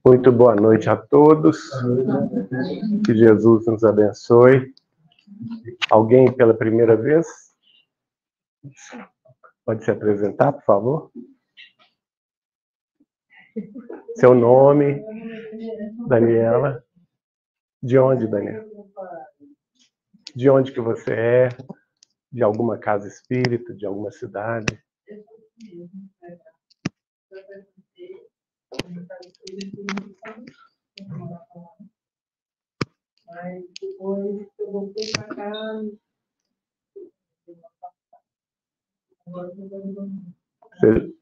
Muito boa noite a todos. Que Jesus nos abençoe. Alguém pela primeira vez? Pode se apresentar, por favor? Seu nome? Daniela. De onde, Daniela? De onde que você é? De alguma casa espírita? De alguma cidade? Mas depois eu voltei para cá.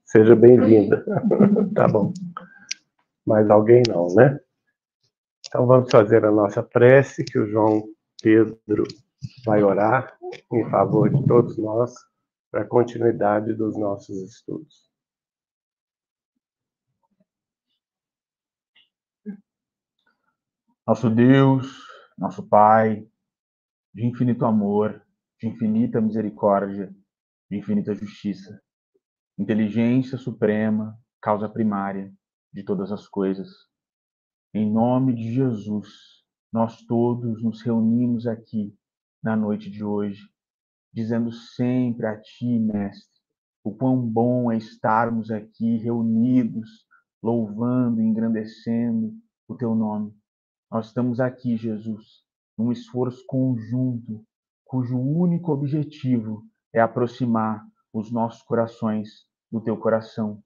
Seja bem-vinda. Tá bom. Mais alguém não, né? Então vamos fazer a nossa prece, que o João Pedro vai orar em favor de todos nós para a continuidade dos nossos estudos. Nosso Deus, nosso Pai, de infinito amor, de infinita misericórdia, de infinita justiça, inteligência suprema, causa primária de todas as coisas. Em nome de Jesus, nós todos nos reunimos aqui na noite de hoje, dizendo sempre a Ti, Mestre, o quão bom é estarmos aqui reunidos, louvando e engrandecendo o Teu nome. Nós estamos aqui, Jesus, num esforço conjunto, cujo único objetivo é aproximar os nossos corações do Teu coração.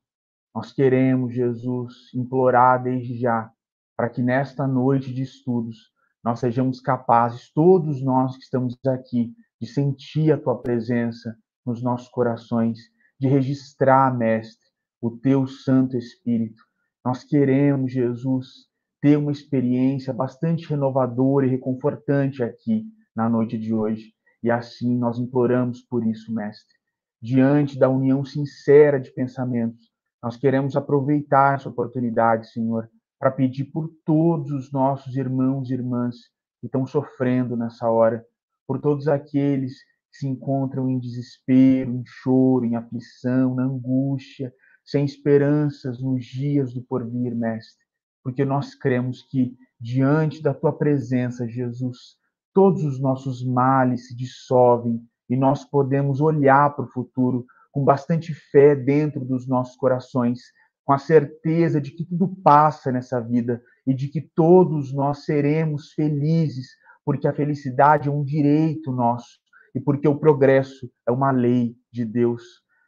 Nós queremos, Jesus, implorar desde já, para que nesta noite de estudos nós sejamos capazes, todos nós que estamos aqui, de sentir a Tua presença nos nossos corações, de registrar, Mestre, o Teu Santo Espírito. Nós queremos, Jesus, ter uma experiência bastante renovadora e reconfortante aqui na noite de hoje. E assim nós imploramos por isso, Mestre. Diante da união sincera de pensamentos, nós queremos aproveitar essa oportunidade, Senhor, para pedir por todos os nossos irmãos e irmãs que estão sofrendo nessa hora, por todos aqueles que se encontram em desespero, em choro, em aflição, na angústia, sem esperanças nos dias do porvir, Mestre. Porque nós cremos que, diante da Tua presença, Jesus, todos os nossos males se dissolvem e nós podemos olhar para o futuro com bastante fé dentro dos nossos corações, com a certeza de que tudo passa nessa vida e de que todos nós seremos felizes, porque a felicidade é um direito nosso e porque o progresso é uma lei de Deus.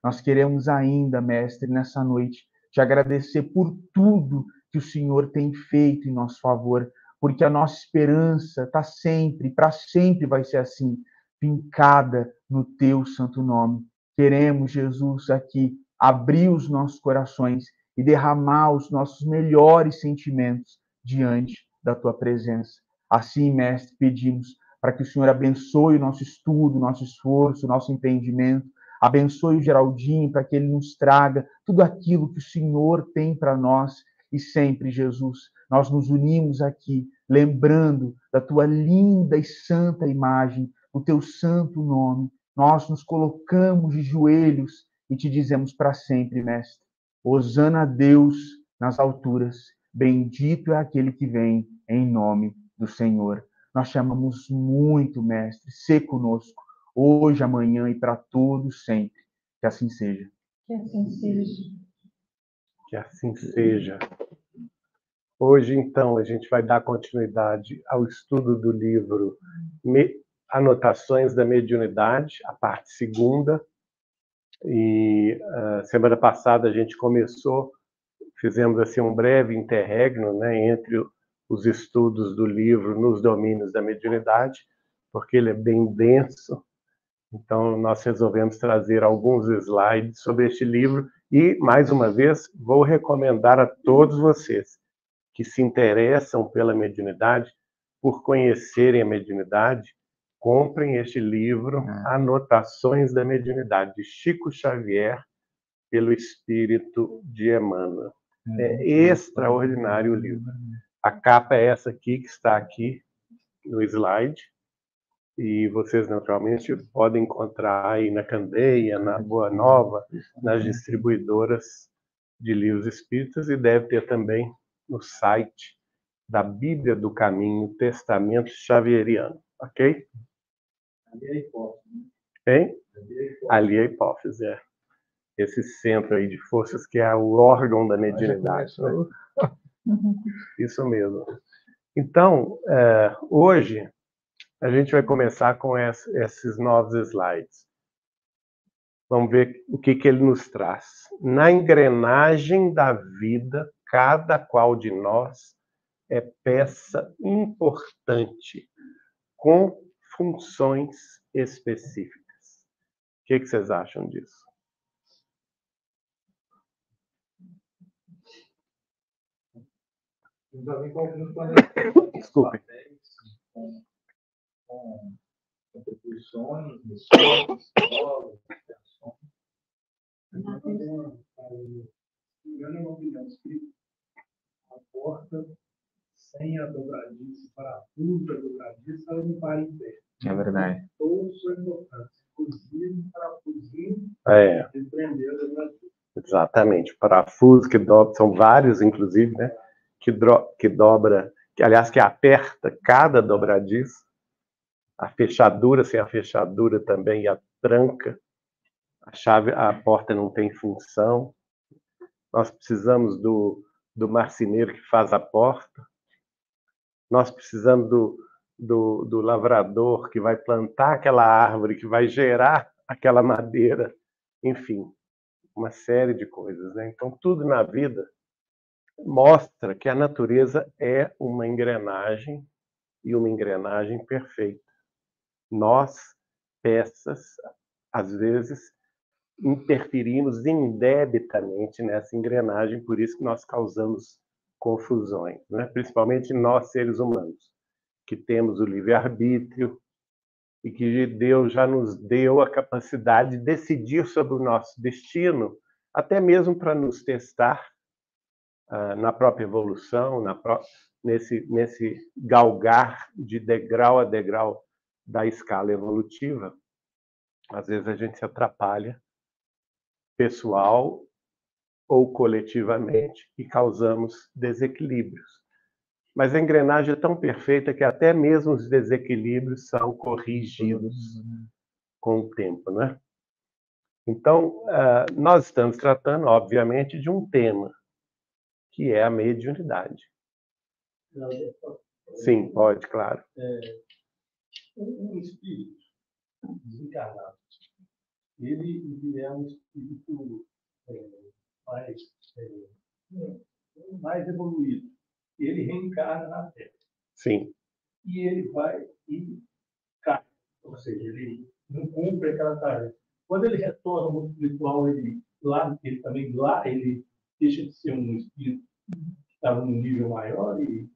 Nós queremos ainda, Mestre, nessa noite, te agradecer por tudo que o Senhor tem feito em nosso favor, porque a nossa esperança está sempre, para sempre vai ser assim, fincada no Teu santo nome. Queremos, Jesus, aqui abrir os nossos corações e derramar os nossos melhores sentimentos diante da Tua presença. Assim, Mestre, pedimos para que o Senhor abençoe o nosso estudo, o nosso esforço, o nosso entendimento, abençoe o Geraldinho para que ele nos traga tudo aquilo que o Senhor tem para nós. E sempre, Jesus, nós nos unimos aqui, lembrando da Tua linda e santa imagem, o Teu santo nome. Nós nos colocamos de joelhos e Te dizemos para sempre, Mestre, hosana a Deus nas alturas, bendito é aquele que vem em nome do Senhor. Nós chamamos muito, Mestre, sê conosco, hoje, amanhã e para todos sempre. Que assim seja. Que assim seja. Que assim seja. Hoje, então, a gente vai dar continuidade ao estudo do livro Anotações da Mediunidade, a parte segunda. E semana passada a gente fizemos assim um breve interregno, né, entre os estudos do livro nos domínios da mediunidade, porque ele é bem denso. Então, nós resolvemos trazer alguns slides sobre este livro e, mais uma vez, vou recomendar a todos vocês que se interessam pela mediunidade, por conhecerem a mediunidade, comprem este livro, Anotações da Mediunidade, de Chico Xavier, pelo Espírito de Emmanuel. É extraordinário o livro. A capa é essa aqui, que está aqui no slide, e vocês, naturalmente, podem encontrar aí na Candeia, na Boa Nova, nas distribuidoras de livros espíritas e deve ter também no site da Bíblia do Caminho, Testamento Xavieriano, ok? Ali é a hipótese. Hein? Ali é a hipótese. Ali é a hipófise, é. Esse centro aí de forças que é o órgão da mediunidade. Né? Isso mesmo. Então, hoje, a gente vai começar com esses novos slides. Vamos ver o que ele nos traz. Na engrenagem da vida, cada qual de nós é peça importante, com funções específicas. O que vocês acham disso? Já vem com alguns planejamentos. Desculpe. Com contribuições, missões, escolas, extensões. Engano é uma opinião escrita. A porta sem a dobradiça, parafuso da dobradiça, ela não para em pé. É verdade. Todos são importantes, inclusive parafusinho de prender a dobradiça. Exatamente. Parafuso que dobra, são vários, inclusive, né? Que dobra, que aliás que aperta cada dobradiça. A fechadura, sem a fechadura também, e a tranca. A chave, a porta não tem função. Nós precisamos do marceneiro que faz a porta. Nós precisamos do lavrador que vai plantar aquela árvore, que vai gerar aquela madeira. Enfim, uma série de coisas, né? Então, tudo na vida mostra que a natureza é uma engrenagem e uma engrenagem perfeita. Nós, peças, às vezes, interferimos indebitamente nessa engrenagem, por isso que nós causamos confusões, né? Principalmente nós, seres humanos, que temos o livre-arbítrio e que Deus já nos deu a capacidade de decidir sobre o nosso destino, até mesmo para nos testar na própria evolução, nesse galgar de degrau a degrau da escala evolutiva. Às vezes a gente se atrapalha, pessoal ou coletivamente, e causamos desequilíbrios. Mas a engrenagem é tão perfeita que até mesmo os desequilíbrios são corrigidos com o tempo, né? Então, nós estamos tratando, obviamente, de um tema, que é a mediunidade. Sim, pode, claro. Um espírito desencarnado, ele é um espírito mais evoluído. Ele reencarna na Terra. Sim. E ele vai e cai. Ou seja, ele não cumpre aquela tarefa. Quando ele retorna ao mundo espiritual, ele deixa de ser um espírito que estava num nível maior e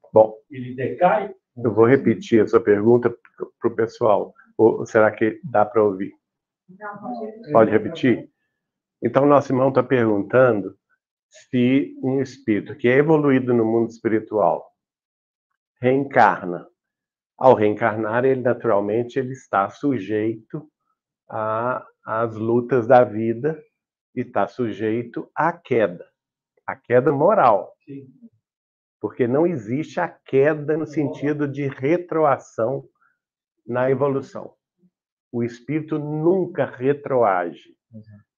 ele decai. Eu vou repetir a sua pergunta para o pessoal. Ou será que dá para ouvir? Não, pode repetir? Então, nosso irmão está perguntando se um espírito que é evoluído no mundo espiritual reencarna. Ao reencarnar, ele naturalmente está sujeito às lutas da vida e está sujeito à queda moral. Sim. Porque não existe a queda no sentido de retroação na evolução. O espírito nunca retroage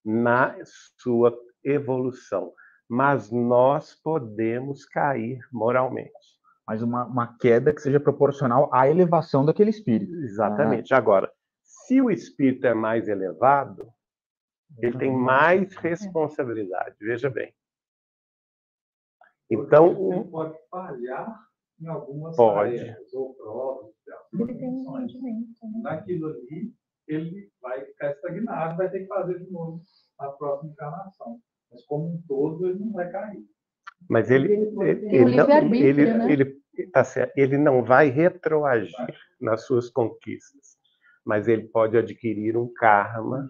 na sua evolução, mas nós podemos cair moralmente. Mas uma queda que seja proporcional à elevação daquele espírito. Exatamente. Agora, se o espírito é mais elevado, ele tem mais responsabilidade. Veja bem. Então, ele pode falhar em algumas tarefas ou provas. ele tem um entendimento. Naquilo ali, ele vai ficar estagnado, vai ter que fazer de novo na próxima encarnação. Mas como um todo, ele não vai cair. Mas ele não vai retroagir nas suas conquistas, mas ele pode adquirir um karma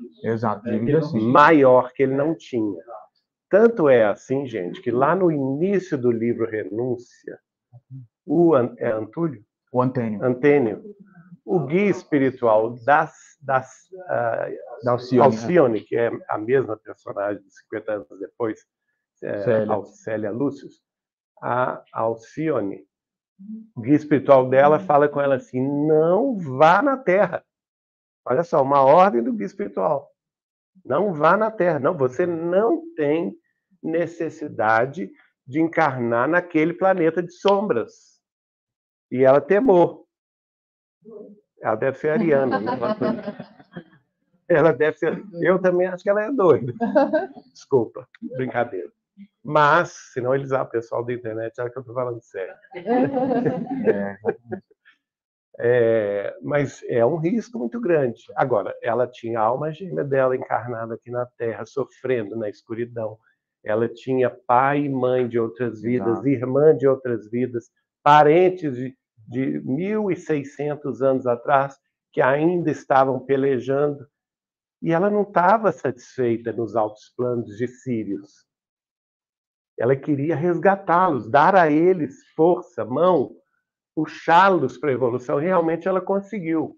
maior que ele não tinha. Tanto é assim, gente, que lá no início do livro Renúncia, é Antúlio? O Antênio. Antênio, o guia espiritual da Alcione, que é a mesma personagem de 50 anos depois, Célia Lúcius, a Alcione, o guia espiritual dela fala com ela assim: não vá na Terra. Olha só, uma ordem do guia espiritual. Não vá na Terra. Não, você não tem necessidade de encarnar naquele planeta de sombras. E ela temou. Ela deve ser ariana, né? Ela deve ser. Eu também acho que ela é doida. Desculpa, brincadeira. Mas, senão o pessoal da internet acha que eu estou falando sério. Mas é um risco muito grande. Agora, ela tinha a alma gêmea dela encarnada aqui na Terra, sofrendo na escuridão. Ela tinha pai e mãe de outras vidas, irmã de outras vidas, parentes de 1.600 anos atrás, que ainda estavam pelejando. E ela não estava satisfeita nos altos planos de Sírios. Ela queria resgatá-los, dar a eles força, mão, puxá-los para a evolução. Realmente ela conseguiu.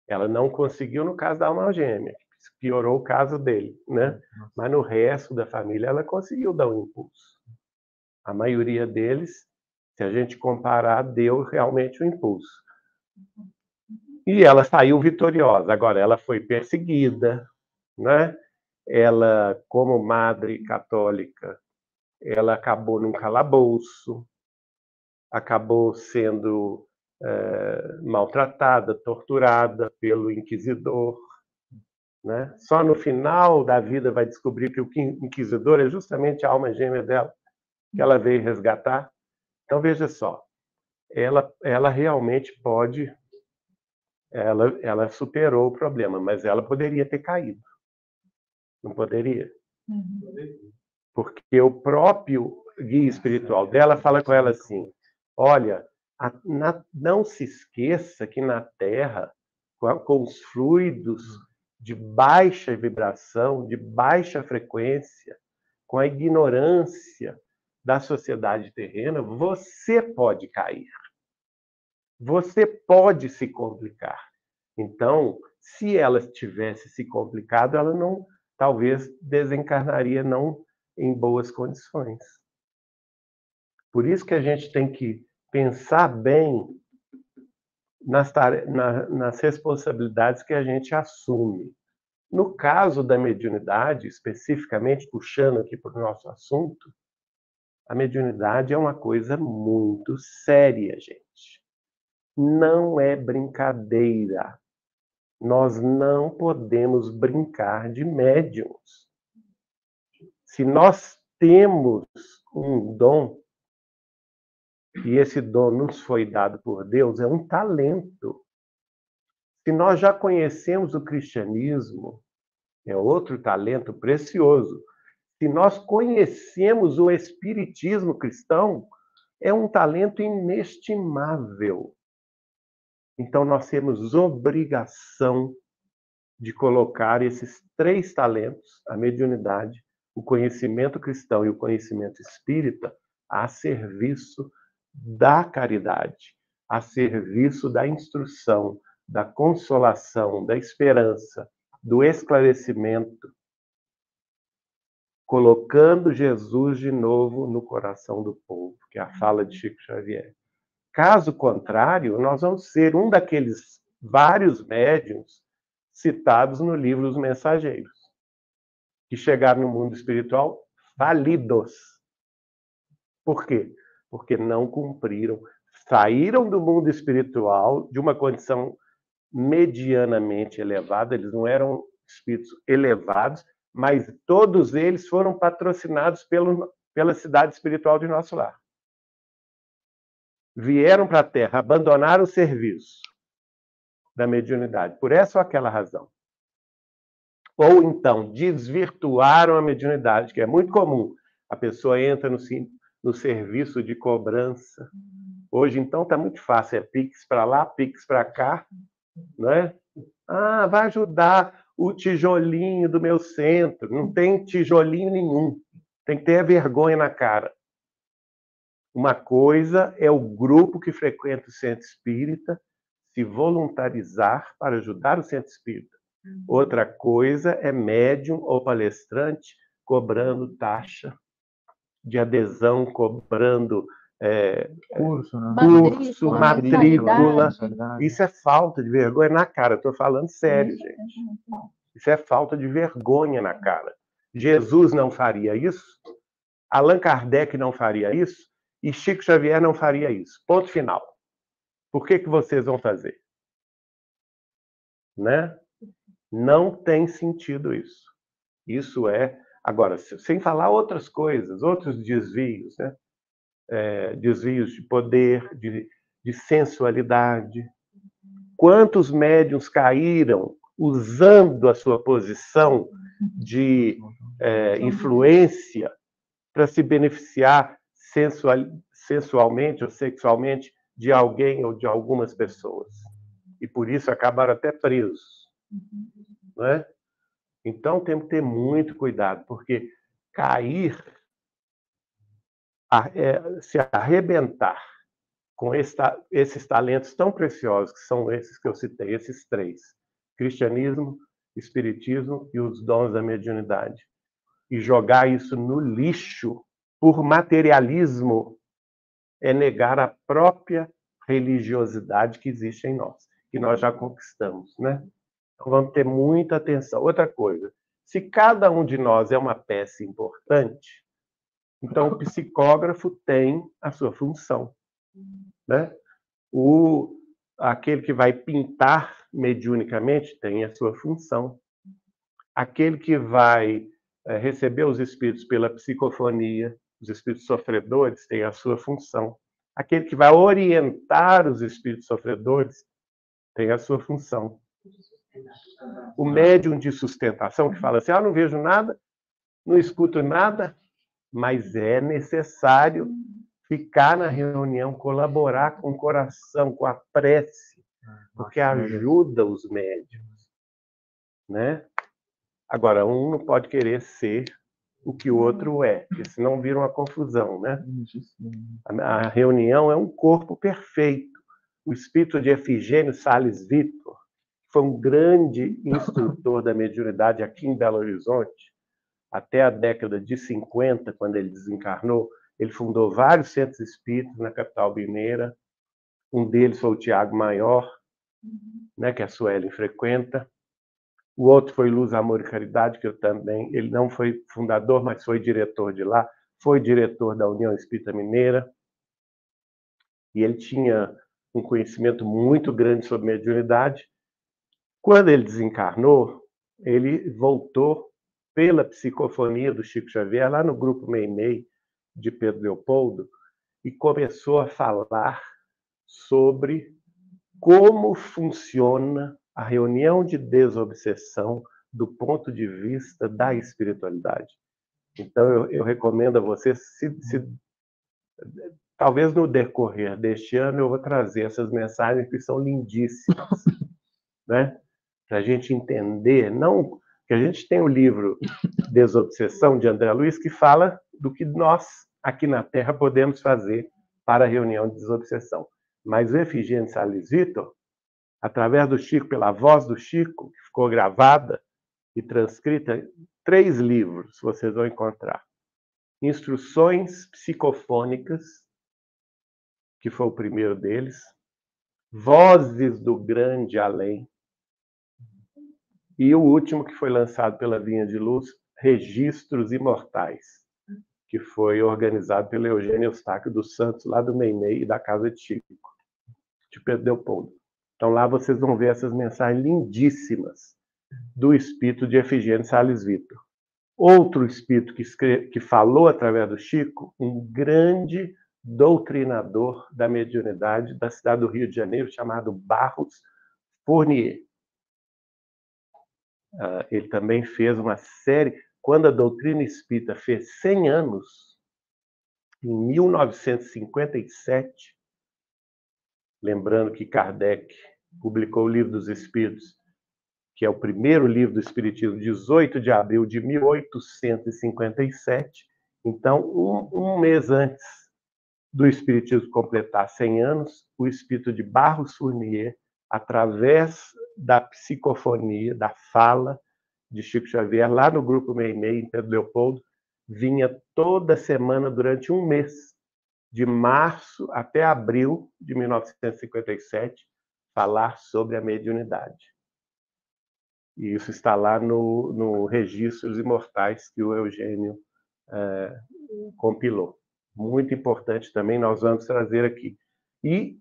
Ela não conseguiu no caso da alma gêmea, que piorou o caso dele, né? Mas no resto da família ela conseguiu dar um impulso. A maioria deles, se a gente comparar, deu realmente um impulso. E ela saiu vitoriosa. Agora, ela foi perseguida, né? Ela, como madre católica, ela acabou num calabouço, acabou sendo maltratada, torturada pelo inquisidor, né? Só no final da vida vai descobrir que o inquisidor é justamente a alma gêmea dela, que ela veio resgatar. Então, veja só, ela realmente pode... Ela superou o problema, mas ela poderia ter caído. Não poderia? Porque o próprio guia espiritual dela fala com ela assim: olha, não se esqueça que na Terra, com os fluidos de baixa vibração, de baixa frequência, com a ignorância da sociedade terrena, você pode cair. Você pode se complicar. Então, se ela tivesse se complicado, ela não, talvez desencarnaria não em boas condições. Por isso que a gente tem que pensar bem nas responsabilidades que a gente assume. No caso da mediunidade, especificamente puxando aqui para o nosso assunto, a mediunidade é uma coisa muito séria, gente. Não é brincadeira. Nós não podemos brincar de médiums. Se nós temos um dom, e esse dom nos foi dado por Deus, é um talento. Se nós já conhecemos o cristianismo, é outro talento precioso. Se nós conhecemos o espiritismo cristão, é um talento inestimável. Então, nós temos obrigação de colocar esses 3 talentos, a mediunidade, o conhecimento cristão e o conhecimento espírita, a serviço da caridade, a serviço da instrução, da consolação, da esperança, do esclarecimento, colocando Jesus de novo no coração do povo, que é a fala de Chico Xavier. Caso contrário, nós vamos ser um daqueles vários médiuns citados no livro Os Mensageiros, que chegaram no mundo espiritual falidos. Por quê? Porque não cumpriram, saíram do mundo espiritual de uma condição medianamente elevada, eles não eram espíritos elevados, mas todos eles foram patrocinados pela cidade espiritual de Nosso Lar. Vieram para a Terra, abandonaram o serviço da mediunidade, por essa ou aquela razão. Ou então, desvirtuaram a mediunidade, que é muito comum. A pessoa entra no serviço de cobrança. Hoje, então, está muito fácil. É Pix para lá, Pix para cá. Não é? Ah, vai ajudar o tijolinho do meu centro. Não tem tijolinho nenhum. Tem que ter a vergonha na cara. Uma coisa é o grupo que frequenta o centro espírita se voluntarizar para ajudar o centro espírita. Outra coisa é médium ou palestrante cobrando taxa de adesão, cobrando Curso, né? curso, matrícula. Mensalidade. Isso é falta de vergonha na cara. Estou falando sério, gente. Isso é falta de vergonha na cara. Jesus não faria isso, Allan Kardec não faria isso e Chico Xavier não faria isso. Ponto final. Por que vocês vão fazer? Né? Não tem sentido isso. Isso é... Agora, sem falar outras coisas, outros desvios, né? Desvios de poder, de sensualidade. Quantos médiuns caíram usando a sua posição de influência para se beneficiar sensualmente ou sexualmente de alguém ou de algumas pessoas. E por isso acabaram até presos. Não é? Então temos que ter muito cuidado, porque cair, se arrebentar com esses talentos tão preciosos, que são esses que eu citei, esses três: cristianismo, espiritismo e os dons da mediunidade, e jogar isso no lixo por materialismo, é negar a própria religiosidade que existe em nós, que nós já conquistamos, né? Então vamos ter muita atenção. Outra coisa, se cada um de nós é uma peça importante, então o psicógrafo tem a sua função, né? Aquele que vai pintar mediunicamente tem a sua função. Aquele que vai receber os espíritos pela psicofonia, os espíritos sofredores, tem a sua função. Aquele que vai orientar os espíritos sofredores tem a sua função. O médium de sustentação que fala assim: não vejo nada, não escuto nada, mas é necessário ficar na reunião, colaborar com o coração, com a prece, porque ajuda os médiuns, né? Agora, um não pode querer ser o que o outro é, porque senão vira uma confusão, né? A reunião é um corpo perfeito. O espírito de Efigênio Sales Vitor foi um grande instrutor da mediunidade aqui em Belo Horizonte. Até a década de 50, quando ele desencarnou, ele fundou vários centros espíritas na capital mineira. Um deles foi o Tiago Maior, né, que a Suelen frequenta. O outro foi Luz, Amor e Caridade, que eu também... Ele não foi fundador, mas foi diretor de lá. Foi diretor da União Espírita Mineira. E ele tinha um conhecimento muito grande sobre mediunidade. Quando ele desencarnou, ele voltou pela psicofonia do Chico Xavier, lá no grupo Meimei de Pedro Leopoldo, e começou a falar sobre como funciona a reunião de desobsessão do ponto de vista da espiritualidade. Então, eu recomendo a vocês, talvez no decorrer deste ano, eu vou trazer essas mensagens que são lindíssimas, né? Para a gente entender, não que a gente tem o livro Desobsessão, de André Luiz, que fala do que nós, aqui na Terra, podemos fazer para a reunião de desobsessão. Mas o Efigênio Sales Vitor, através do Chico, pela voz do Chico, que ficou gravada e transcrita, 3 livros vocês vão encontrar. Instruções Psicofônicas, que foi o primeiro deles, Vozes do Grande Além, e o último, que foi lançado pela Vinha de Luz, Registros Imortais, que foi organizado pelo Eugênio Eustáquio dos Santos, lá do Meimei e da Casa de Chico, de Pedro Leopoldo. Então lá vocês vão ver essas mensagens lindíssimas do espírito de Efigênio Sales Vitor. Outro espírito que falou através do Chico, um grande doutrinador da mediunidade da cidade do Rio de Janeiro, chamado Barros Fournier. Ele também fez uma série... Quando a doutrina espírita fez 100 anos, em 1957, lembrando que Kardec publicou o Livro dos Espíritos, que é o primeiro livro do Espiritismo, 18 de abril de 1857. Então, um mês antes do Espiritismo completar 100 anos, o espírito de Barros Fournier, através da psicofonia, da fala de Chico Xavier, lá no grupo Meimei, em Pedro Leopoldo, vinha toda semana durante um mês, de março até abril de 1957, falar sobre a mediunidade. E isso está lá no Registros Imortais que o Eugênio compilou. Muito importante também, nós vamos trazer aqui. E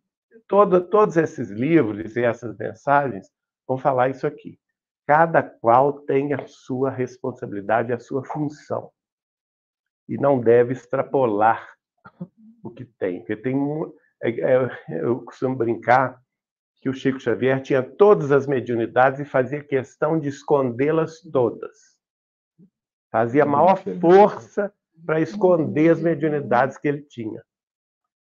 todos esses livros e essas mensagens vão falar isso aqui. Cada qual tem a sua responsabilidade, a sua função. E não deve extrapolar o que tem. Porque tem eu costumo brincar que o Chico Xavier tinha todas as mediunidades e fazia questão de escondê-las todas. Fazia a maior força para esconder as mediunidades que ele tinha.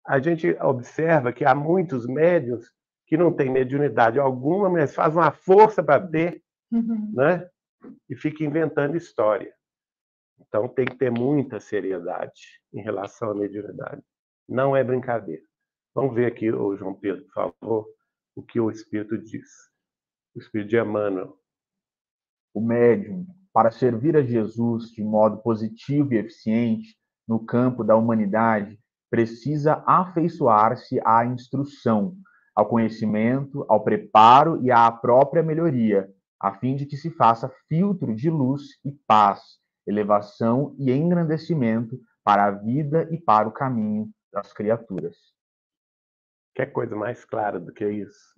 A gente observa que há muitos médiuns que não têm mediunidade alguma, mas fazem uma força para ter, né? E fica inventando história. Então tem que ter muita seriedade em relação à mediunidade. Não é brincadeira. Vamos ver aqui, o João Pedro, por favor, o que o Espírito diz. O Espírito de Emmanuel. O médium, para servir a Jesus de modo positivo e eficiente no campo da humanidade, precisa afeiçoar-se à instrução, ao conhecimento, ao preparo e à própria melhoria, a fim de que se faça filtro de luz e paz, elevação e engrandecimento para a vida e para o caminho das criaturas. Quer coisa mais clara do que isso?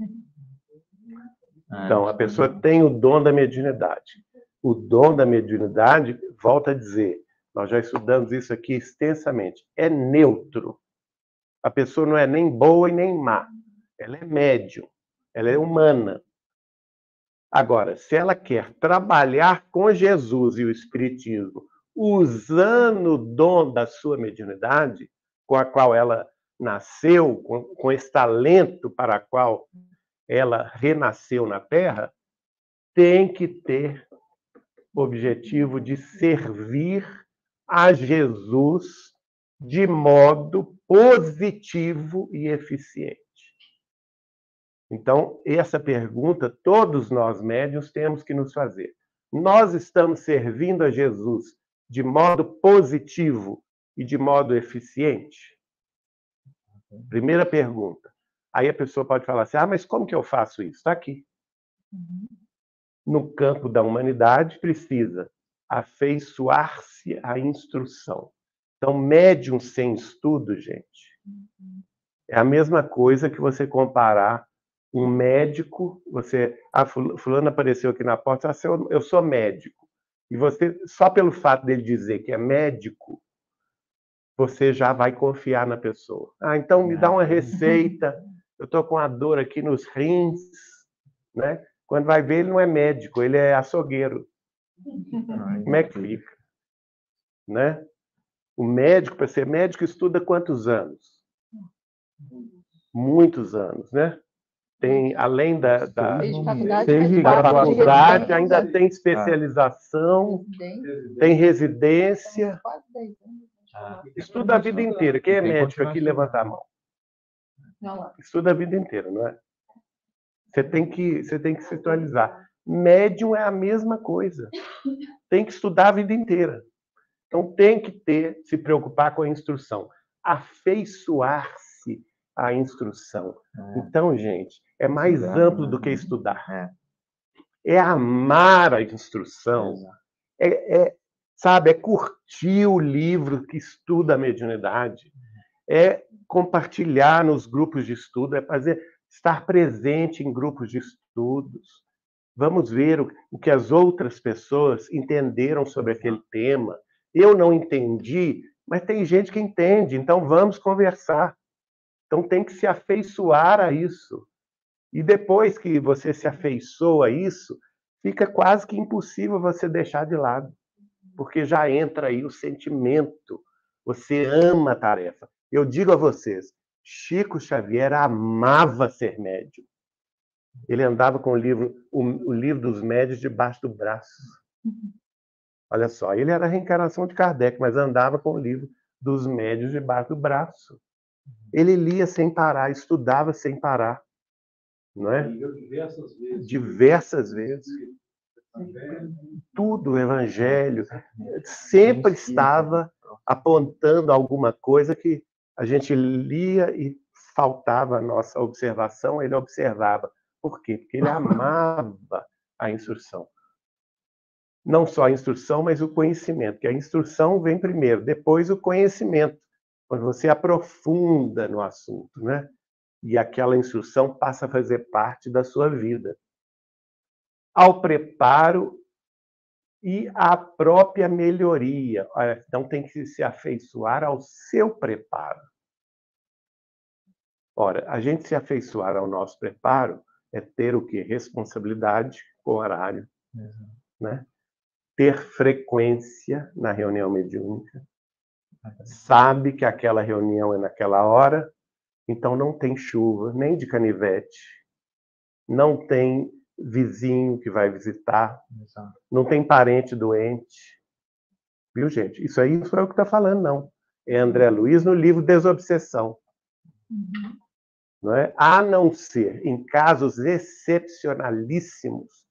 Então, a pessoa tem o dom da mediunidade. O dom da mediunidade, volto a dizer, nós já estudamos isso aqui extensamente, é neutro. A pessoa não é nem boa e nem má. Ela é médium, ela é humana. Agora, se ela quer trabalhar com Jesus e o Espiritismo, usando o dom da sua mediunidade, com a qual ela nasceu, com esse talento para o qual ela renasceu na Terra, tem que ter o objetivo de servir a Jesus de modo positivo e eficiente. Então, essa pergunta todos nós médiuns temos que nos fazer. Nós estamos servindo a Jesus de modo positivo e de modo eficiente? Primeira pergunta. Aí a pessoa pode falar assim, mas como que eu faço isso? Está aqui. No campo da humanidade, precisa afeiçoar-se à instrução. Então, médium sem estudo, gente, é a mesma coisa que você comparar um médico, fulano apareceu aqui na porta, eu sou médico. E você, só pelo fato dele dizer que é médico, você já vai confiar na pessoa. Então me dá uma receita, eu estou com a dor aqui nos rins, né? Quando vai ver, ele não é médico, ele é açougueiro. Como é que fica? Né? O médico, para ser médico, estuda quantos anos? Muitos anos, né? Tem, além da faculdade, ainda tem especialização, tem residência. Estuda a vida inteira. Quem é médico aqui, levanta a mão. Estuda a vida inteira, não é? Você tem que se atualizar. Médium é a mesma coisa. Tem que estudar a vida inteira. Então tem que se preocupar com a instrução. Afeiçoar-se à instrução. Então, gente, é mais amplo do que estudar. É amar a instrução. Sabe, é curtir o livro que estuda a mediunidade. É compartilhar nos grupos de estudo, estar presente em grupos de estudos. Vamos ver o que as outras pessoas entenderam sobre aquele tema. Eu não entendi, mas tem gente que entende, então vamos conversar. Então tem que se afeiçoar a isso. E depois que você se afeiçoa a isso, fica quase que impossível você deixar de lado. Porque já entra aí o sentimento. Você ama a tarefa. Eu digo a vocês, Chico Xavier amava ser médium. Ele andava com o livro dos médios debaixo do braço. Olha só, ele era a reencarnação de Kardec, mas andava com o livro dos médios debaixo do braço. Ele lia sem parar, estudava sem parar. Não é? Diversas vezes. Diversas vezes. Tudo, o evangelho, sempre estava apontando alguma coisa que a gente lia e faltava a nossa observação, ele observava. Por quê? Porque ele amava a instrução. Não só a instrução, mas o conhecimento, que a instrução vem primeiro, depois o conhecimento, quando você aprofunda no assunto, né? E aquela instrução passa a fazer parte da sua vida. Ao preparo e à própria melhoria. Então tem que se afeiçoar ao seu preparo. Ora, a gente se afeiçoar ao nosso preparo é ter o quê? Responsabilidade com o horário, né? Ter frequência na reunião mediúnica. Sabe que aquela reunião é naquela hora, então não tem chuva, nem de canivete, não tem vizinho que vai visitar, não tem parente doente. Viu, gente? Isso aí não sou eu que estou falando, não. É André Luiz no livro Desobsessão. Não é? A não ser em casos excepcionalíssimos,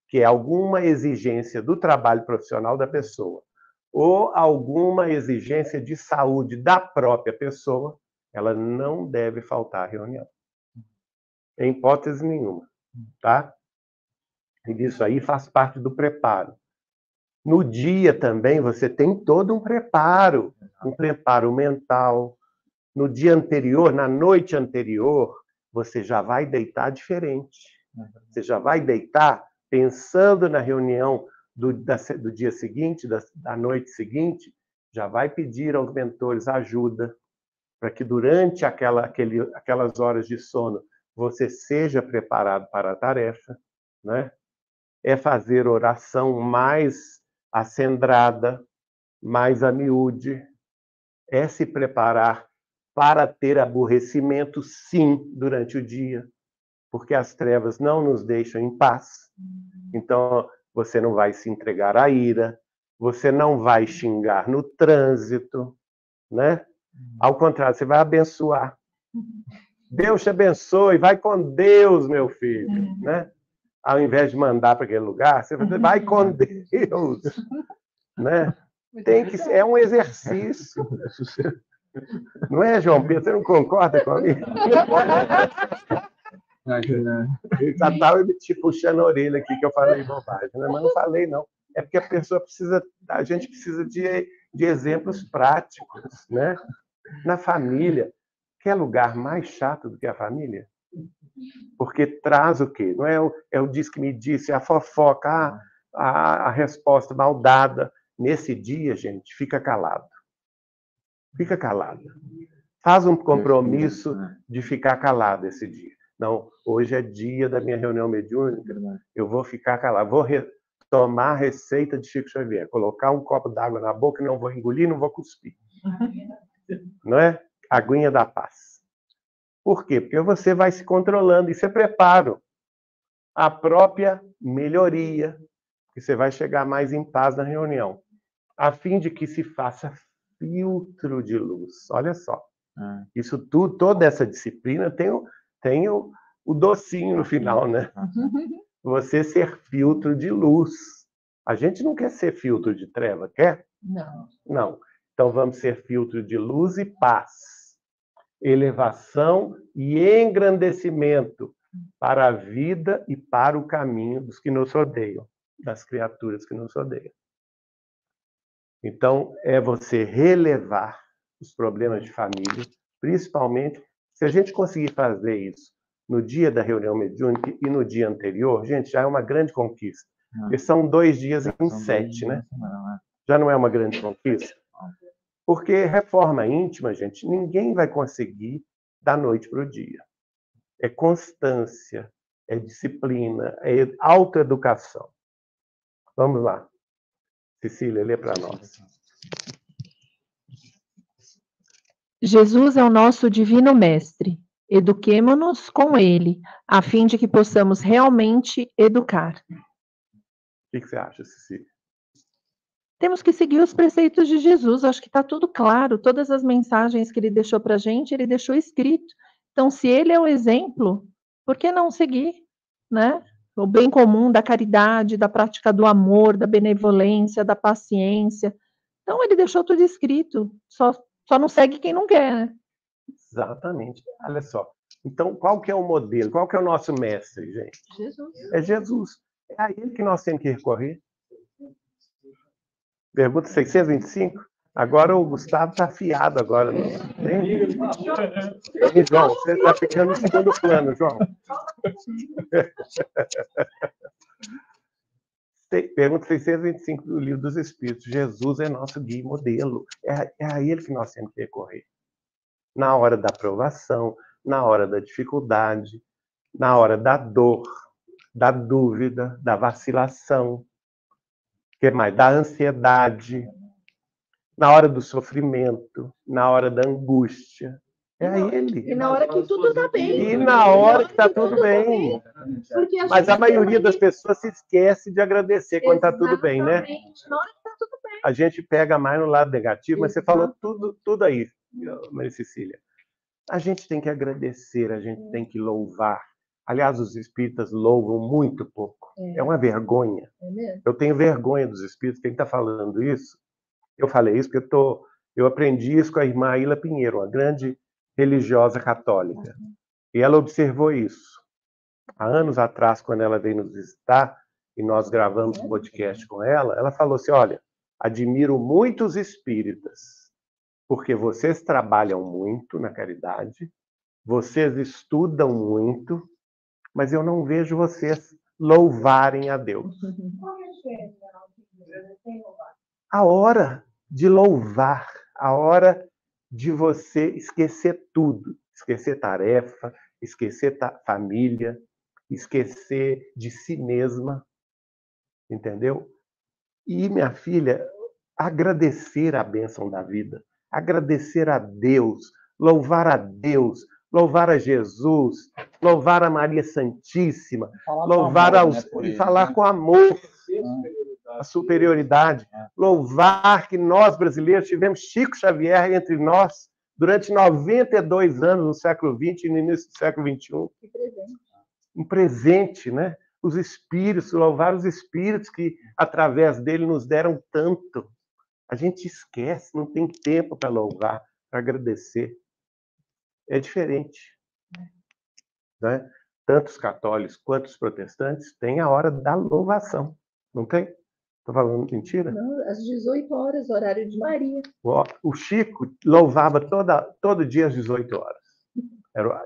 que é alguma exigência do trabalho profissional da pessoa, ou alguma exigência de saúde da própria pessoa, ela não deve faltar à reunião. Em hipótese nenhuma, tá? E isso aí faz parte do preparo. No dia também você tem todo um preparo mental. No dia anterior, na noite anterior, você já vai deitar diferente. Você já vai deitar pensando na reunião do dia seguinte, da noite seguinte, já vai pedir aos mentores ajuda para que durante aquelas horas de sono você seja preparado para a tarefa, né? É fazer oração mais acendrada, mais a miúde, é se preparar para ter aborrecimento, sim, durante o dia, porque as trevas não nos deixam em paz. Então, você não vai se entregar à ira, você não vai xingar no trânsito, né? Ao contrário, você vai abençoar. Deus te abençoe, vai com Deus, meu filho, né? Ao invés de mandar para aquele lugar, você vai com Deus, né? É um exercício. Não é, João Pedro? Você não concorda comigo? Ele já estava te puxando a orelha aqui que eu falei bobagem, né? Mas não falei, não. É porque a gente precisa de exemplos práticos, né? Na família. Quer lugar mais chato do que a família? Porque traz o quê? Não é o diz que me disse, a fofoca, a resposta mal dada. Nesse dia, gente, fica calado. Fica calado. Faz um compromisso de ficar calado esse dia. Não, hoje é dia da minha reunião mediúnica, eu vou ficar calado. Vou tomar a receita de Chico Xavier, colocar um copo d'água na boca e não vou engolir, não vou cuspir. Não é? Aguinha da paz. Por quê? Porque você vai se controlando. Isso é preparo. A própria melhoria. Que você vai chegar mais em paz na reunião. A fim de que se faça filtro de luz. Olha só. Isso tudo, toda essa disciplina tem o docinho no final, né? Você ser filtro de luz. A gente não quer ser filtro de treva, quer? Não. Não. Então vamos ser filtro de luz e paz. Elevação e engrandecimento para a vida e para o caminho dos que nos rodeiam, das criaturas que nos rodeiam. Então, é você relevar os problemas de família, principalmente, se a gente conseguir fazer isso no dia da reunião mediúnica e no dia anterior, gente, já é uma grande conquista. Porque são 2 dias em 7, né? Já não é uma grande conquista? Porque reforma íntima, gente, ninguém vai conseguir da noite para o dia. É constância, é disciplina, é autoeducação. Vamos lá. Cecília, lê para nós. Jesus é o nosso divino mestre. Eduquemo-nos com ele, a fim de que possamos realmente educar. O que você acha, Cecília? Temos que seguir os preceitos de Jesus. Acho que está tudo claro. Todas as mensagens que ele deixou para a gente, ele deixou escrito. Então, se ele é o exemplo, por que não seguir, né? o bem comum da caridade, da prática do amor, da benevolência, da paciência. Então, ele deixou tudo escrito, só não segue quem não quer, né? Exatamente. Olha só. Então, qual que é o modelo? Qual que é o nosso mestre, gente? Jesus. É Jesus. É a ele que nós temos que recorrer. Pergunta 625. Agora o Gustavo está afiado agora. Hein, João, você está ficando em segundo plano, João. Pergunta 625 do Livro dos Espíritos. Jesus é nosso guia e modelo. É a ele que nós temos que recorrer. Na hora da provação, na hora da dificuldade, na hora da dor, da dúvida, da vacilação, que mais? Da ansiedade, na hora do sofrimento, na hora da angústia. É a ele. E na hora que tudo está bem. E na hora que está tudo bem. Mas a maioria das pessoas se esquece de agradecer quando está tudo bem, né? Na hora que está tudo bem. A gente pega mais no lado negativo, mas você falou tudo aí, Maria Cecília. A gente tem que agradecer, a gente tem que louvar. Aliás, os espíritas louvam muito pouco. É uma vergonha. É mesmo? Eu tenho vergonha dos espíritos. Quem está falando isso? Eu falei isso porque eu aprendi isso com a irmã Aila Pinheiro, uma grande religiosa católica. E ela observou isso. Há anos atrás, quando ela veio nos visitar, e nós gravamos um podcast com ela, ela falou assim, olha, admiro muito os espíritas, porque vocês trabalham muito na caridade, vocês estudam muito, mas eu não vejo vocês louvarem a Deus. A hora de louvar, a hora de você esquecer tudo, esquecer tarefa, esquecer família, esquecer de si mesma, entendeu? E, minha filha, agradecer a bênção da vida, agradecer a Deus, louvar a Jesus, louvar a Maria Santíssima, louvar e falar com amor, a superioridade, louvar que nós brasileiros tivemos Chico Xavier entre nós durante 92 anos no século XX e no início do século XXI. Um presente, né? Os espíritos, louvar os espíritos que através dele nos deram tanto. A gente esquece, não tem tempo para louvar, para agradecer. É diferente, né? Tanto os católicos quanto os protestantes têm a hora da louvação, não tem? Estou falando mentira? Não, às 18 horas, horário de Maria. O Chico louvava todo dia às 18 horas.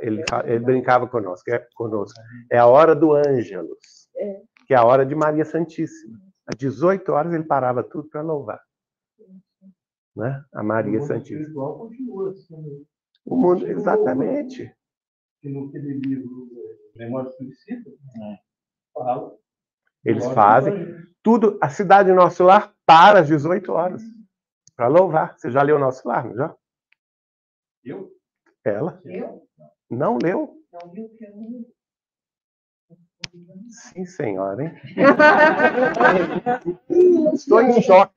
Ele brincava conosco. É a hora do Ângelus, que é a hora de Maria Santíssima. Às 18 horas ele parava tudo para louvar, né? A Maria Santíssima. O mundo, exatamente. Que naquele livro Memória Suicida, fala. Eles fazem tudo. A Cidade Nosso Lar para às 18 horas para louvar. Você já leu Nosso Lar, não já? Eu? Ela? Eu? Não leu? Não viu que eu Sim, senhora, hein? Estou em choque.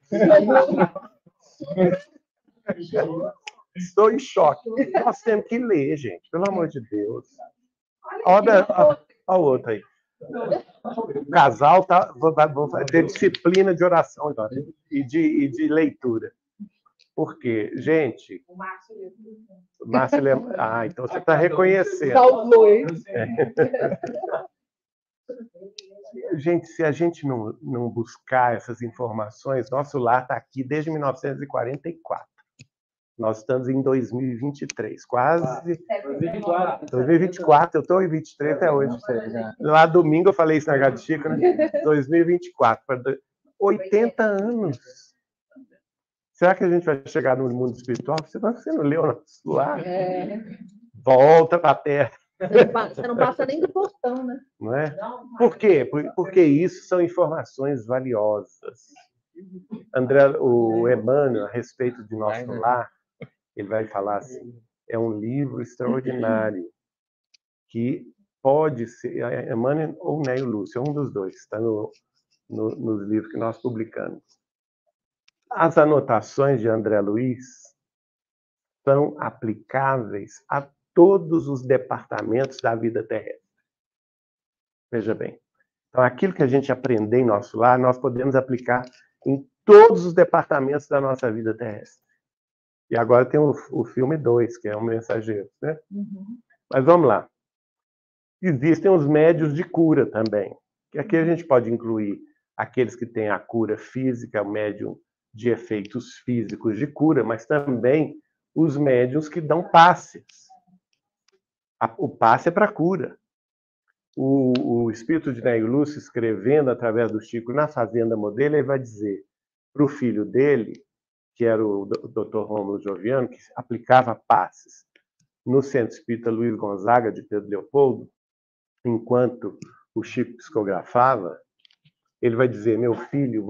Estou em choque. Nós temos que ler, gente. Pelo amor de Deus. Olha o outro aí. O casal vai ter disciplina de oração agora e de leitura. Por quê? Gente, o Márcio então você está reconhecendo. Salvou, hein? Gente, se a gente não buscar essas informações, nosso lar está aqui desde 1944. Nós estamos em 2023, quase 2024. Eu estou em 23 até hoje. Lá domingo eu falei isso na Rádio Chico, né? 2024, 80 anos. Será que a gente vai chegar no mundo espiritual? Você não leu nosso lar? Volta para a Terra. Você não passa nem do portão, né? Não é? Por quê? Porque isso são informações valiosas. O Emmanuel, a respeito de nosso lar, ele vai falar assim, é um livro extraordinário, que pode ser, Emmanuel ou Neio Lúcio, um dos dois, está nos livros que nós publicamos. As anotações de André Luiz são aplicáveis a todos os departamentos da vida terrestre. Veja bem, Então, aquilo que a gente aprender em nosso lar, nós podemos aplicar em todos os departamentos da nossa vida terrestre. E agora tem o filme 2, que é o Mensageiro, né? Mas vamos lá. Existem os médios de cura também. Que aqui a gente pode incluir aqueles que têm a cura física, o médium de efeitos físicos de cura, mas também os médiuns que dão passes. O passe é para cura. O espírito de Nélio Lúcio, escrevendo através do Chico na Fazenda Modelo, ele vai dizer para o filho dele, que era o Dr. Rômulo Joviano, que aplicava passes no Centro Espírita Luiz Gonzaga, de Pedro Leopoldo, enquanto o Chico psicografava, ele vai dizer: meu filho,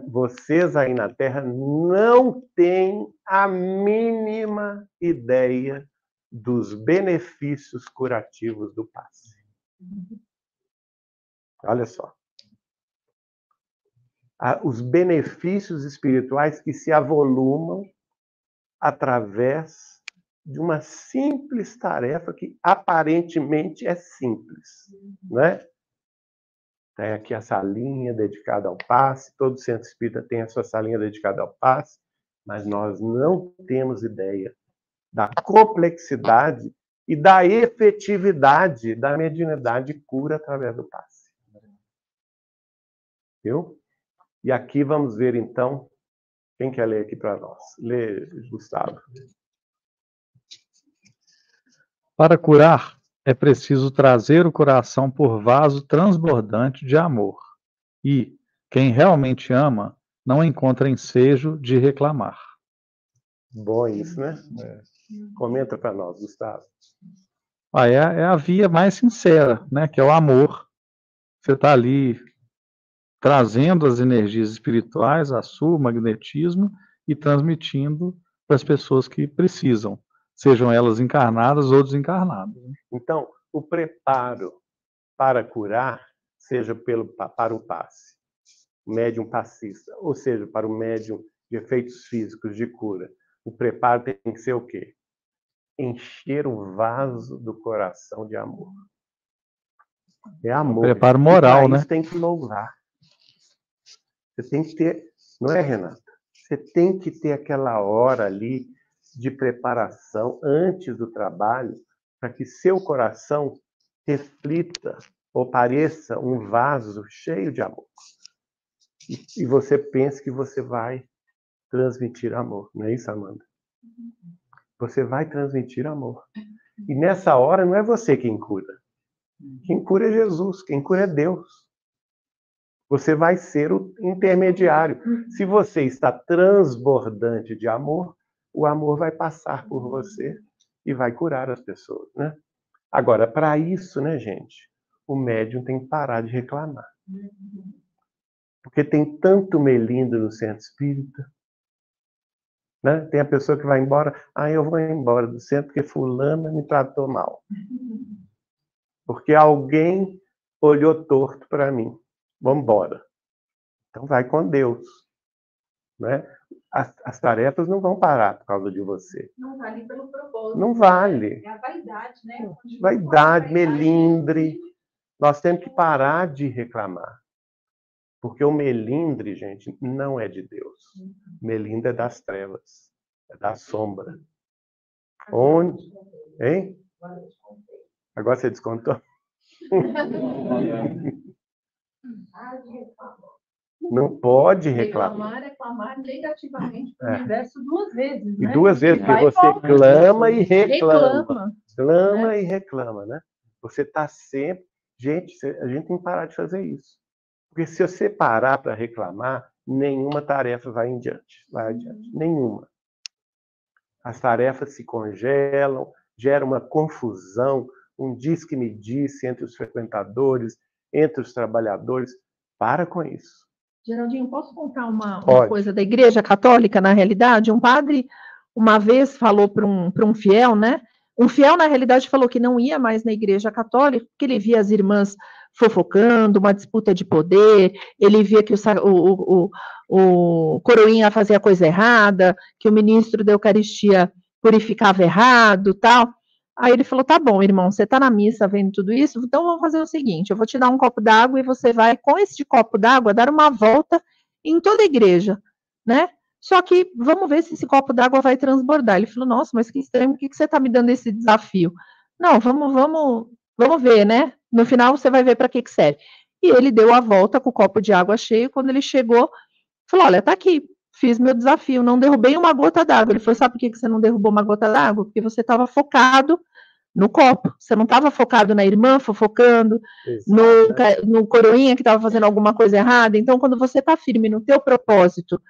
vocês aí na Terra não têm a mínima ideia dos benefícios curativos do passe. Olha só. Os benefícios espirituais que se avolumam através de uma simples tarefa que aparentemente é simples, né? Tem aqui a salinha dedicada ao passe, todo centro espírita tem a sua salinha dedicada ao passe, mas nós não temos ideia da complexidade e da efetividade da mediunidade cura através do passe. Viu? E aqui vamos ver, então, quem quer ler aqui para nós? Lê, Gustavo. Para curar, é preciso trazer o coração por vaso transbordante de amor. E quem realmente ama não encontra ensejo de reclamar. Bom isso, né? Comenta para nós, Gustavo. É a via mais sincera, né? Que é o amor. Você está ali trazendo as energias espirituais, a sua, o magnetismo, e transmitindo para as pessoas que precisam, sejam elas encarnadas ou desencarnadas. Então, o preparo para curar, seja para o passe, médium passista, ou seja, para o médium de efeitos físicos de cura, o preparo tem que ser o quê? Encher o vaso do coração de amor. É amor. Preparo moral, né? Você tem que louvar. Você tem que ter, não é, Renata? Você tem que ter aquela hora ali de preparação antes do trabalho para que seu coração reflita ou pareça um vaso cheio de amor. E você pense que você vai transmitir amor. Não é isso, Amanda? Você vai transmitir amor. E nessa hora não é você quem cura. Quem cura é Jesus, quem cura é Deus. Você vai ser o intermediário. Se você está transbordante de amor, o amor vai passar por você e vai curar as pessoas, né? Agora, para isso, né, gente, o médium tem que parar de reclamar. Porque tem tanto melindre no centro espírita, né? Tem a pessoa que vai embora, eu vou embora do centro porque fulana me tratou mal. Porque alguém olhou torto para mim. Vamos embora. Então vai com Deus, né? As tarefas não vão parar por causa de você. Não vale pelo propósito. Não vale. É a vaidade, né? Vaidade, melindre. Nós temos que parar de reclamar. Porque o melindre, gente, não é de Deus. Melindre é das trevas, é da sombra. Onde? Hein? Agora você descontou? Não pode reclamar. Reclamar negativamente para o universo 2 vezes, né? E 2 vezes, porque você clama e reclama. Clama e reclama, né? Você está sempre... Gente, a gente tem que parar de fazer isso. Porque se você parar para reclamar, nenhuma tarefa vai adiante. Nenhuma. As tarefas se congelam, gera uma confusão, um diz-que-me disse entre os frequentadores, entre os trabalhadores. Para com isso. Geraldinho, posso contar uma coisa da Igreja Católica, na realidade? Um padre, uma vez, falou para um fiel, né? Um fiel, na realidade, falou que não ia mais na Igreja Católica, porque ele via as irmãs fofocando, uma disputa de poder, ele via que o coroinha fazia a coisa errada, que o ministro da Eucaristia purificava errado, tal. Aí ele falou, tá bom, irmão, você tá na missa vendo tudo isso, então vamos fazer o seguinte, eu vou te dar um copo d'água e você vai, com esse copo d'água, dar uma volta em toda a igreja, né? Só que vamos ver se esse copo d'água vai transbordar. Ele falou, nossa, mas que estranho, por que você tá me dando esse desafio? Não, vamos ver, né? No final você vai ver para que serve. E ele deu a volta com o copo de água cheio, quando ele chegou, falou, olha, tá aqui, fiz meu desafio, não derrubei uma gota d'água. Ele falou, sabe por que você não derrubou uma gota d'água? Porque você estava focado no copo, você não estava focado na irmã, fofocando, no coroinha que estava fazendo alguma coisa errada. Então, quando você está firme no teu propósito,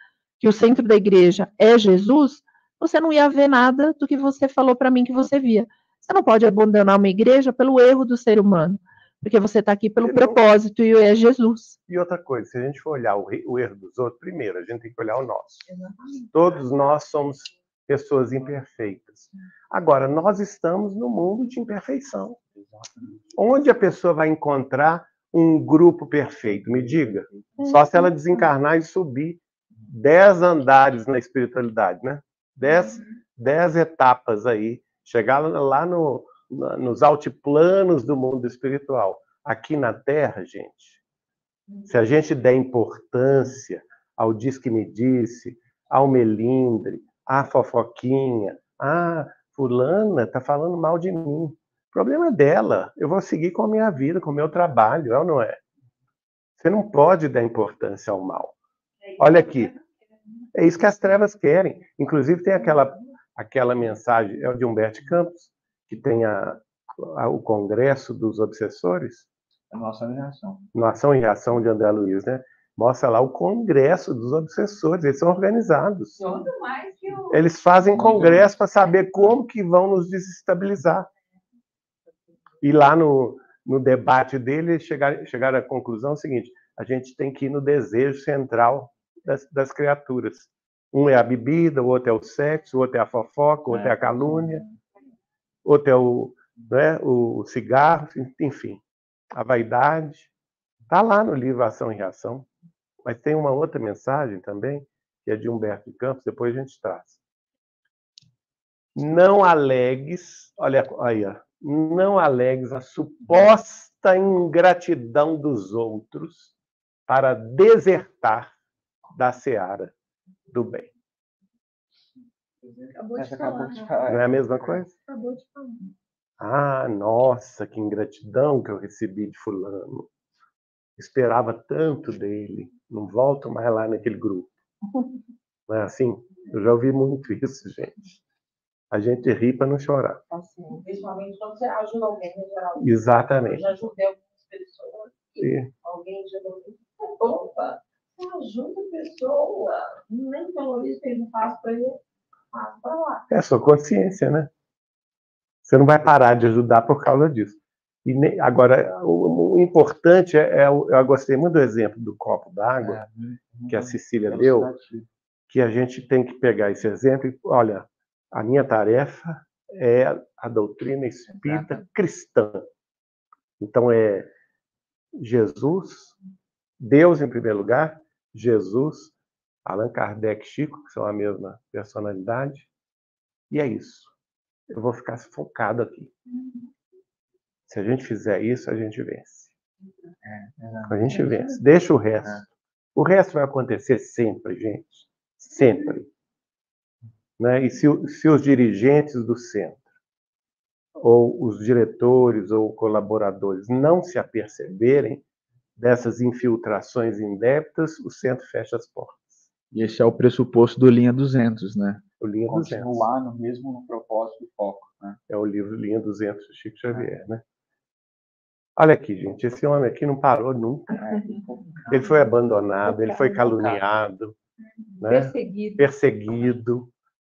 que o centro da igreja é Jesus, você não ia ver nada do que você falou para mim que você via. Você não pode abandonar uma igreja pelo erro do ser humano, porque você está aqui pelo propósito e é Jesus. E outra coisa, se a gente for olhar o erro dos outros, primeiro, a gente tem que olhar o nosso. Exatamente. Todos nós somos pessoas imperfeitas. Agora, nós estamos no mundo de imperfeição. Onde a pessoa vai encontrar um grupo perfeito? Me diga. Só se ela desencarnar e subir 10 andares na espiritualidade, né? 10 etapas aí. Chegar lá nos altiplanos do mundo espiritual. Aqui na Terra, gente, se a gente der importância ao diz que me disse, ao melindre, à fofoquinha, fulana está falando mal de mim. O problema é dela. Eu vou seguir com a minha vida, com o meu trabalho, é ou não é? Você não pode dar importância ao mal. Olha aqui. É isso que as trevas querem. Inclusive tem aquela mensagem, é o de Humberto Campos, que tem o Congresso dos Obsessores. No Ação e Reação. No Ação e Reação de André Luiz, né? Mostra lá o Congresso dos Obsessores, eles são organizados. Eles fazem congresso para saber como que vão nos desestabilizar. E lá no debate dele, eles chegaram à conclusão seguinte, a gente tem que ir no desejo central das criaturas. Um é a bebida, o outro é o sexo, o outro é a fofoca, o outro é a calúnia, outro é o cigarro, enfim, a vaidade. Está lá no livro Ação e Reação. Mas tem uma outra mensagem também, que é de Humberto Campos, depois a gente traz. Não alegues, olha aí, não alegues a suposta ingratidão dos outros para desertar da seara do bem. Acabou de falar. Não é a mesma coisa? Acabou de falar. Nossa, que ingratidão que eu recebi de fulano. Esperava tanto dele. Não volto mais lá naquele grupo. Não é assim? Eu já ouvi muito isso, gente. A gente ri para não chorar. Assim, principalmente quando você ajuda alguém, em geral. Exatamente. Eu já ajudei algumas pessoas. E alguém ajudou alguém. Opa, você ajuda a pessoa. Nem valoriza, fez um passo para ele, passo para lá. É a sua consciência, né? Você não vai parar de ajudar por causa disso. E agora, o importante eu gostei muito do exemplo do copo d'água que a Cecília deu, que a gente tem que pegar esse exemplo e, olha, a minha tarefa é a doutrina espírita cristã. Então, é Jesus, Deus em primeiro lugar, Jesus, Allan Kardec, Chico, que são a mesma personalidade, e é isso. Eu vou ficar focado aqui. Se a gente fizer isso, a gente vence. A gente vence. Deixa o resto. O resto vai acontecer sempre, gente. Sempre. Né? E se os dirigentes do centro, ou os diretores, ou colaboradores não se aperceberem dessas infiltrações indébitas, o centro fecha as portas. E esse é o pressuposto do Linha 200, né? O Linha 200. Continuar no mesmo propósito e foco. Né? É o livro Linha 200 do Chico Xavier, né? Olha aqui, gente, esse homem aqui não parou nunca. Ele foi abandonado, ele foi caluniado, né? Perseguido.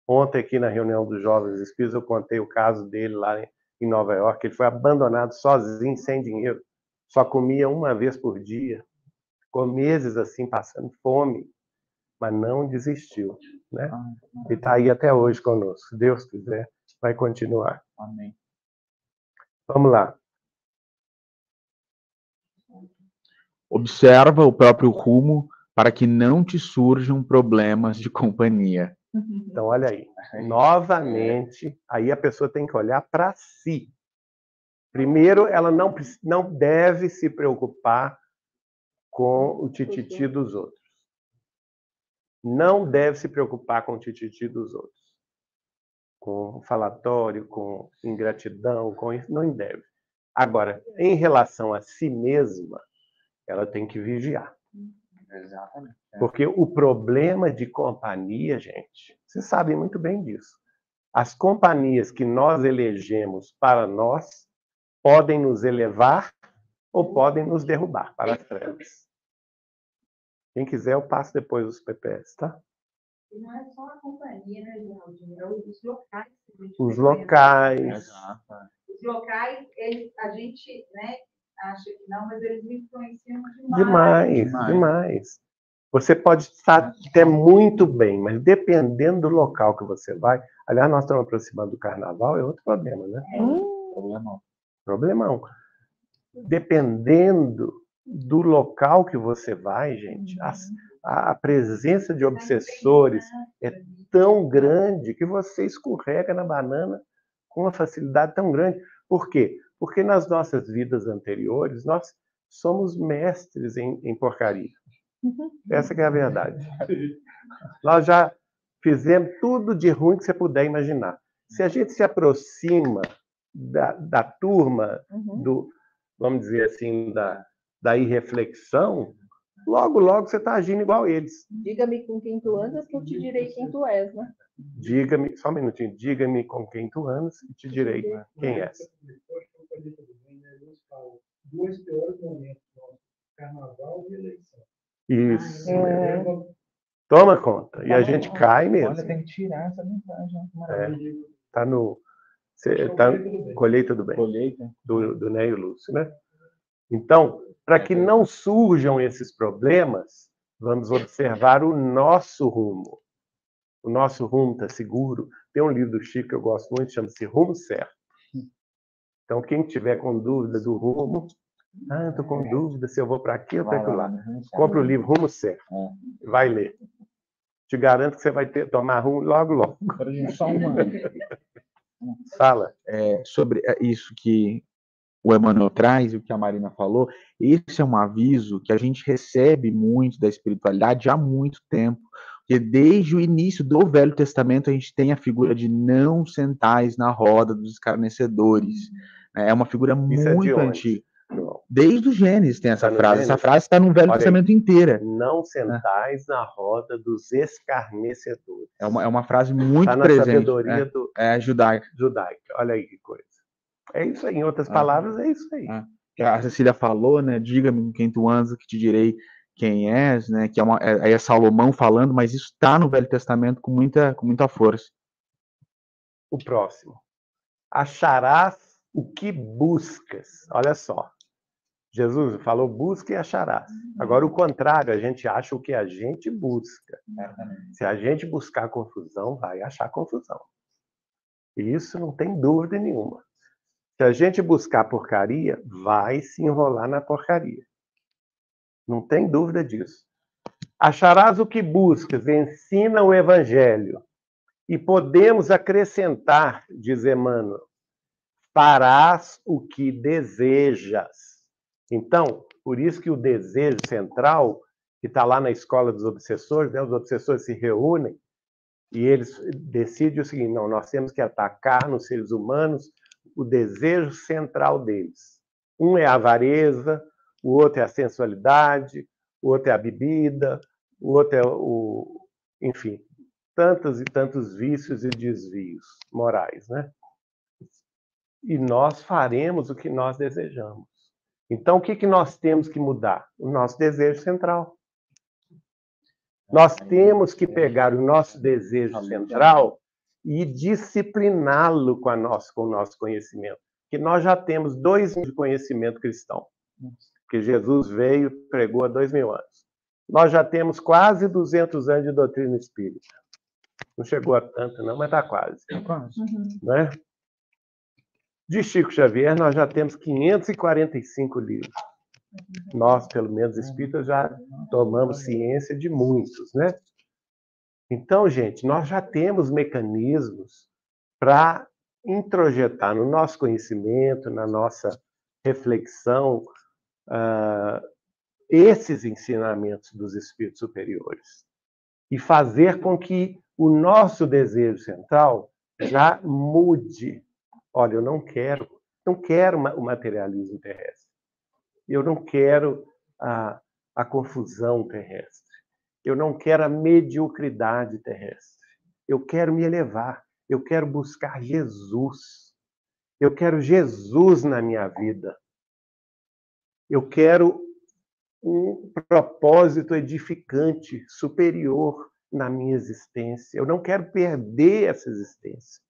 Ontem aqui na reunião dos Jovens Espíritos eu contei o caso dele lá em Nova York. Ele foi abandonado sozinho, sem dinheiro. Só comia uma vez por dia. Ficou meses assim, passando fome. Mas não desistiu, né? E está aí até hoje conosco. Se Deus quiser, vai continuar. Amém. Vamos lá. Observa o próprio rumo para que não te surjam problemas de companhia. Então, olha aí, novamente, aí a pessoa tem que olhar para si. Primeiro, ela não deve se preocupar com o tititi dos outros. Não deve se preocupar com o tititi dos outros. Com falatório, com ingratidão, com isso, não deve. Agora, em relação a si mesma, ela tem que vigiar. Exatamente. Porque o problema de companhia, gente, vocês sabem muito bem disso. As companhias que nós elegemos para nós podem nos elevar ou podem nos derrubar para as trevas. Quem quiser, eu passo depois os PPS, tá? E não é só a companhia, né, Geraldinho? É os locais. Os locais. Os locais, a gente, né, acha que não, mas eles influenciam Demais. Você pode estar até muito bem, mas dependendo do local que você vai... Aliás, nós estamos aproximando do carnaval, é outro problema, né? Problemão. Dependendo do local que você vai, gente, a presença de obsessores é tão grande que você escorrega na banana com uma facilidade tão grande. Por quê? Porque nas nossas vidas anteriores, nós somos mestres em porcaria. Essa que é a verdade. Nós já fizemos tudo de ruim que você puder imaginar. Se a gente se aproxima da turma, vamos dizer assim, da irreflexão, logo você está agindo igual eles. Diga-me com quem tu andas, que eu te direi quem tu és, né? Diga-me, só um minutinho, diga-me com quem tu andas e te direi quem és. Dois piores momentos, carnaval e eleição. Isso. Toma conta. E a gente cai mesmo. Olha, tem que tirar essa mensagem. Tá no... Colheita do Bem. Colheita. Do Neio Lúcio, né? Então, para que não surjam esses problemas, vamos observar o nosso rumo. O nosso rumo está seguro. Tem um livro do Chico que eu gosto muito, chama-se Rumo Certo. Então, quem tiver com dúvida do rumo, estou com dúvida se eu vou para aqui ou para aquilo lá. Compre o livro Rumo Certo. Vai ler. Te garanto que você vai tomar rumo logo. Só uma... Fala. Sobre isso que o Emmanuel traz e o que a Marina falou, esse é um aviso que a gente recebe muito da espiritualidade há muito tempo, porque desde o início do Velho Testamento a gente tem a figura de não sentais na roda dos escarnecedores. É uma figura muito antiga. Desde o Gênesis tem essa frase. Essa frase está no Velho Testamento inteira. Não sentais na roda dos escarnecedores. É uma frase muito presente. Está na sabedoria judaica. Olha aí que coisa. É isso aí. Em outras palavras, é isso aí. A Cecília falou, né? Diga-me com quem tu andas, que te direi quem és, né? Que é Salomão falando, mas isso está no Velho Testamento com muita força. O próximo. Acharás o que buscas. Olha só. Jesus falou, busca e acharás. Agora, o contrário, a gente acha o que a gente busca. Se a gente buscar confusão, vai achar confusão. E isso não tem dúvida nenhuma. Se a gente buscar porcaria, vai se enrolar na porcaria. Não tem dúvida disso. Acharás o que buscas, ensina o Evangelho. E podemos acrescentar, diz Emmanuel, farás o que desejas. Então, por isso que o desejo central, que está lá na escola dos obsessores, né, os obsessores se reúnem e eles decidem o seguinte, não, nós temos que atacar nos seres humanos o desejo central deles. Um é a avareza, o outro é a sensualidade, o outro é a bebida, o outro é enfim, tantos e tantos vícios e desvios morais, né? E nós faremos o que nós desejamos. Então, o que nós temos que mudar? O nosso desejo central. Nós temos que pegar o nosso desejo central e discipliná-lo com o nosso conhecimento. Porque nós já temos 2 anos de conhecimento cristão. Porque Jesus veio e pregou há 2000 anos. Nós já temos quase 200 anos de doutrina espírita. Não chegou a tanto, não, mas está quase. Né? De Chico Xavier, nós já temos 545 livros. Nós, pelo menos espíritas, já tomamos ciência de muitos, né? Então, gente, nós já temos mecanismos para introjetar no nosso conhecimento, na nossa reflexão, esses ensinamentos dos espíritos superiores e fazer com que o nosso desejo central já mude. Olha, eu não quero o materialismo terrestre. Eu não quero a confusão terrestre. Eu não quero a mediocridade terrestre. Eu quero me elevar. Eu quero buscar Jesus. Eu quero Jesus na minha vida. Eu quero um propósito edificante, superior na minha existência. Eu não quero perder essa existência.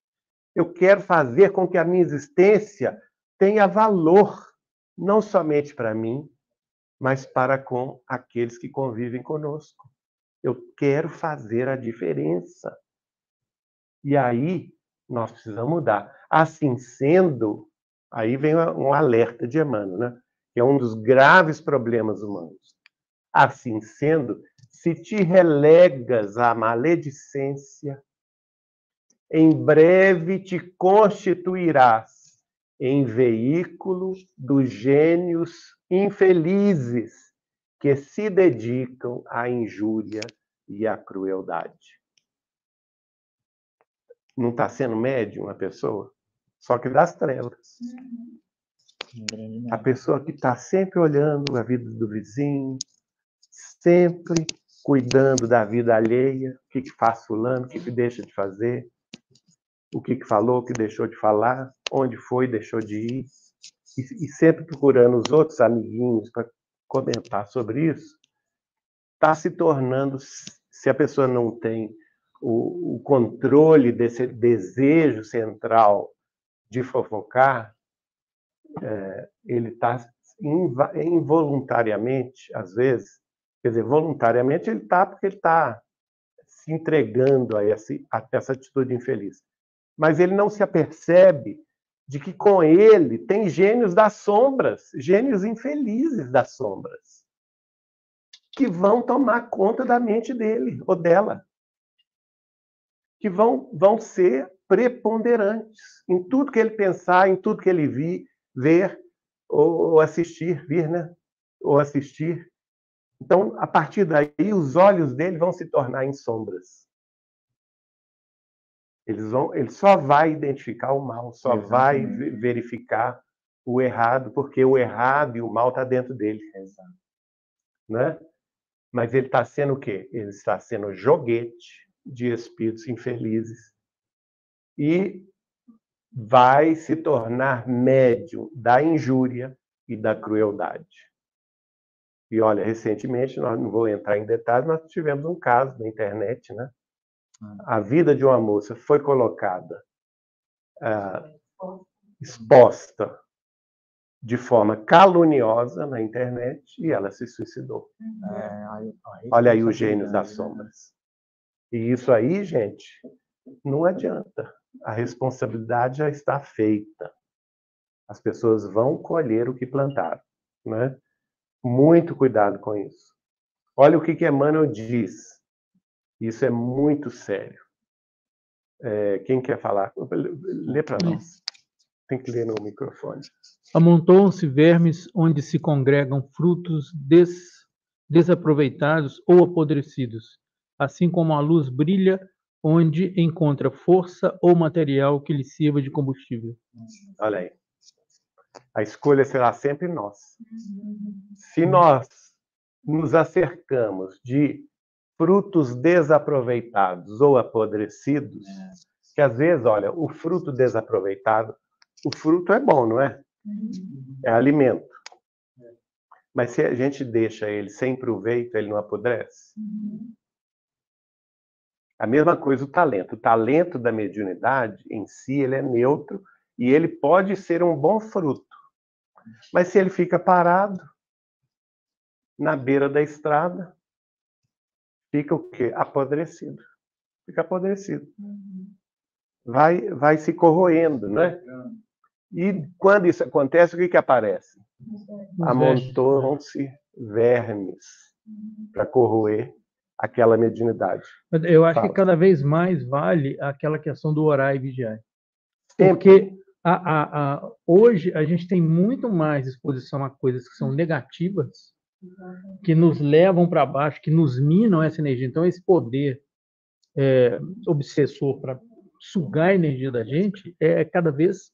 Eu quero fazer com que a minha existência tenha valor, não somente para mim, mas para com aqueles que convivem conosco. Eu quero fazer a diferença. E aí, nós precisamos mudar. Assim sendo, aí vem um alerta de Emmanuel, né? Que é um dos graves problemas humanos. Assim sendo, se te relegas à maledicência, em breve te constituirás em veículo dos gênios infelizes que se dedicam à injúria e à crueldade. Não está sendo médium a pessoa? Só que das trevas. A pessoa que está sempre olhando a vida do vizinho, sempre cuidando da vida alheia, o que faz fulano, o que deixa de fazer, o que falou, o que deixou de falar, onde foi, deixou de ir, e sempre procurando os outros amiguinhos para comentar sobre isso, está se tornando, se a pessoa não tem o controle desse desejo central de fofocar, ele está involuntariamente, às vezes, quer dizer, voluntariamente ele está porque ele está se entregando a essa atitude infeliz. Mas ele não se apercebe de que com ele tem gênios das sombras, gênios infelizes das sombras, que vão tomar conta da mente dele ou dela, que vão ser preponderantes em tudo que ele pensar, em tudo que ele ver ou assistir, né? Ou assistir. Então, a partir daí, os olhos dele vão se tornar em sombras. Ele só vai identificar o mal, só vai verificar o errado, porque o errado e o mal está dentro dele. Né? Mas ele está sendo o quê? Ele está sendo joguete de espíritos infelizes e vai se tornar médium da injúria e da crueldade. E olha, recentemente, nós não vou entrar em detalhes, nós tivemos um caso na internet, né? A vida de uma moça foi colocada, exposta de forma caluniosa na internet e ela se suicidou. Olha aí os gênios das sombras. E isso aí, gente, não adianta. A responsabilidade já está feita. As pessoas vão colher o que plantaram, né? Muito cuidado com isso. Olha o que Emmanuel diz. Isso é muito sério. Quem quer falar? Lê para nós. Tem que ler no microfone. Amontoam-se vermes onde se congregam frutos desaproveitados ou apodrecidos, assim como a luz brilha onde encontra força ou material que lhe sirva de combustível. Olha aí. A escolha será sempre nossa. Se nós nos acercamos de frutos desaproveitados ou apodrecidos, que às vezes, olha, o fruto desaproveitado, o fruto é bom, não é? É alimento. Mas se a gente deixa ele sem proveito, ele não apodrece? A mesma coisa o talento. O talento da mediunidade, em si, ele é neutro e ele pode ser um bom fruto. Mas se ele fica parado na beira da estrada, fica o quê? Apodrecido. Fica apodrecido. Vai se corroendo, né? E quando isso acontece, o que aparece? Amontoam-se vermes para corroer aquela mediunidade. Eu acho Fala. que cada vez mais vale aquela questão do orar e vigiar. Porque hoje a gente tem muito mais exposição a coisas que são negativas, que nos levam para baixo, que nos minam essa energia. Então, esse poder obsessor para sugar a energia da gente é cada vez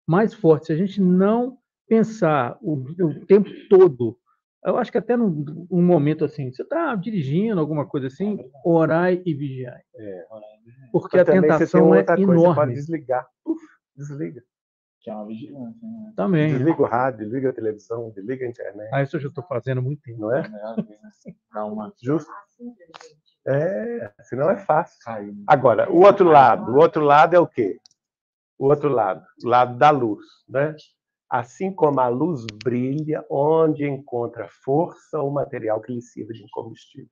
mais forte. Se a gente não pensar o tempo todo, eu acho que até num momento assim, você está dirigindo alguma coisa assim, orai e vigiai. Porque Mas a tentação é coisa, enorme. você pode desligar. Desliga. Que é uma vigilância, né? Também. Desliga o rádio, desliga a televisão, desliga a internet. Isso eu já estou fazendo há muito tempo. Não é? Calma. Justo. Senão é fácil. Agora, o outro lado é o quê? O outro lado, o lado da luz, né? Assim como a luz brilha onde encontra força ou material que lhe sirva de combustível.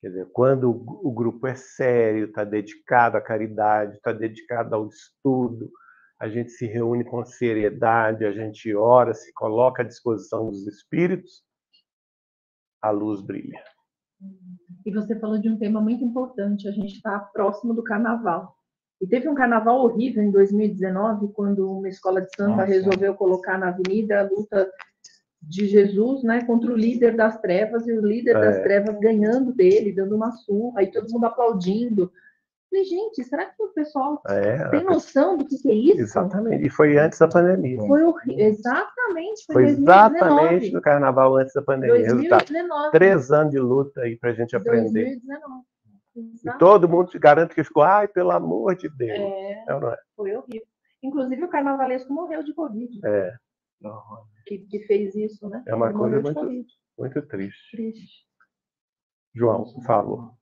Quer dizer, quando o grupo é sério, está dedicado à caridade, está dedicado ao estudo, a gente se reúne com seriedade, a gente ora, se coloca à disposição dos espíritos, a luz brilha. E você falou de um tema muito importante, a gente está próximo do carnaval. E teve um carnaval horrível em 2019, quando uma escola de samba resolveu colocar na avenida a luta de Jesus, né, contra o líder das trevas, e o líder das trevas ganhando dele, dando uma surra, aí todo mundo aplaudindo. Falei, gente, será que o pessoal tem noção do que é isso? Exatamente, e foi antes da pandemia. Foi horrível, exatamente. Foi 2019. exatamente no carnaval antes da pandemia. 2019. Resultado, 3 anos de luta aí para a gente aprender. 2019. E todo mundo garante que ficou, ai, pelo amor de Deus. Não é? Foi horrível. Inclusive o carnavalesco morreu de Covid. Que fez isso, né? É uma coisa muito triste. João, por favor.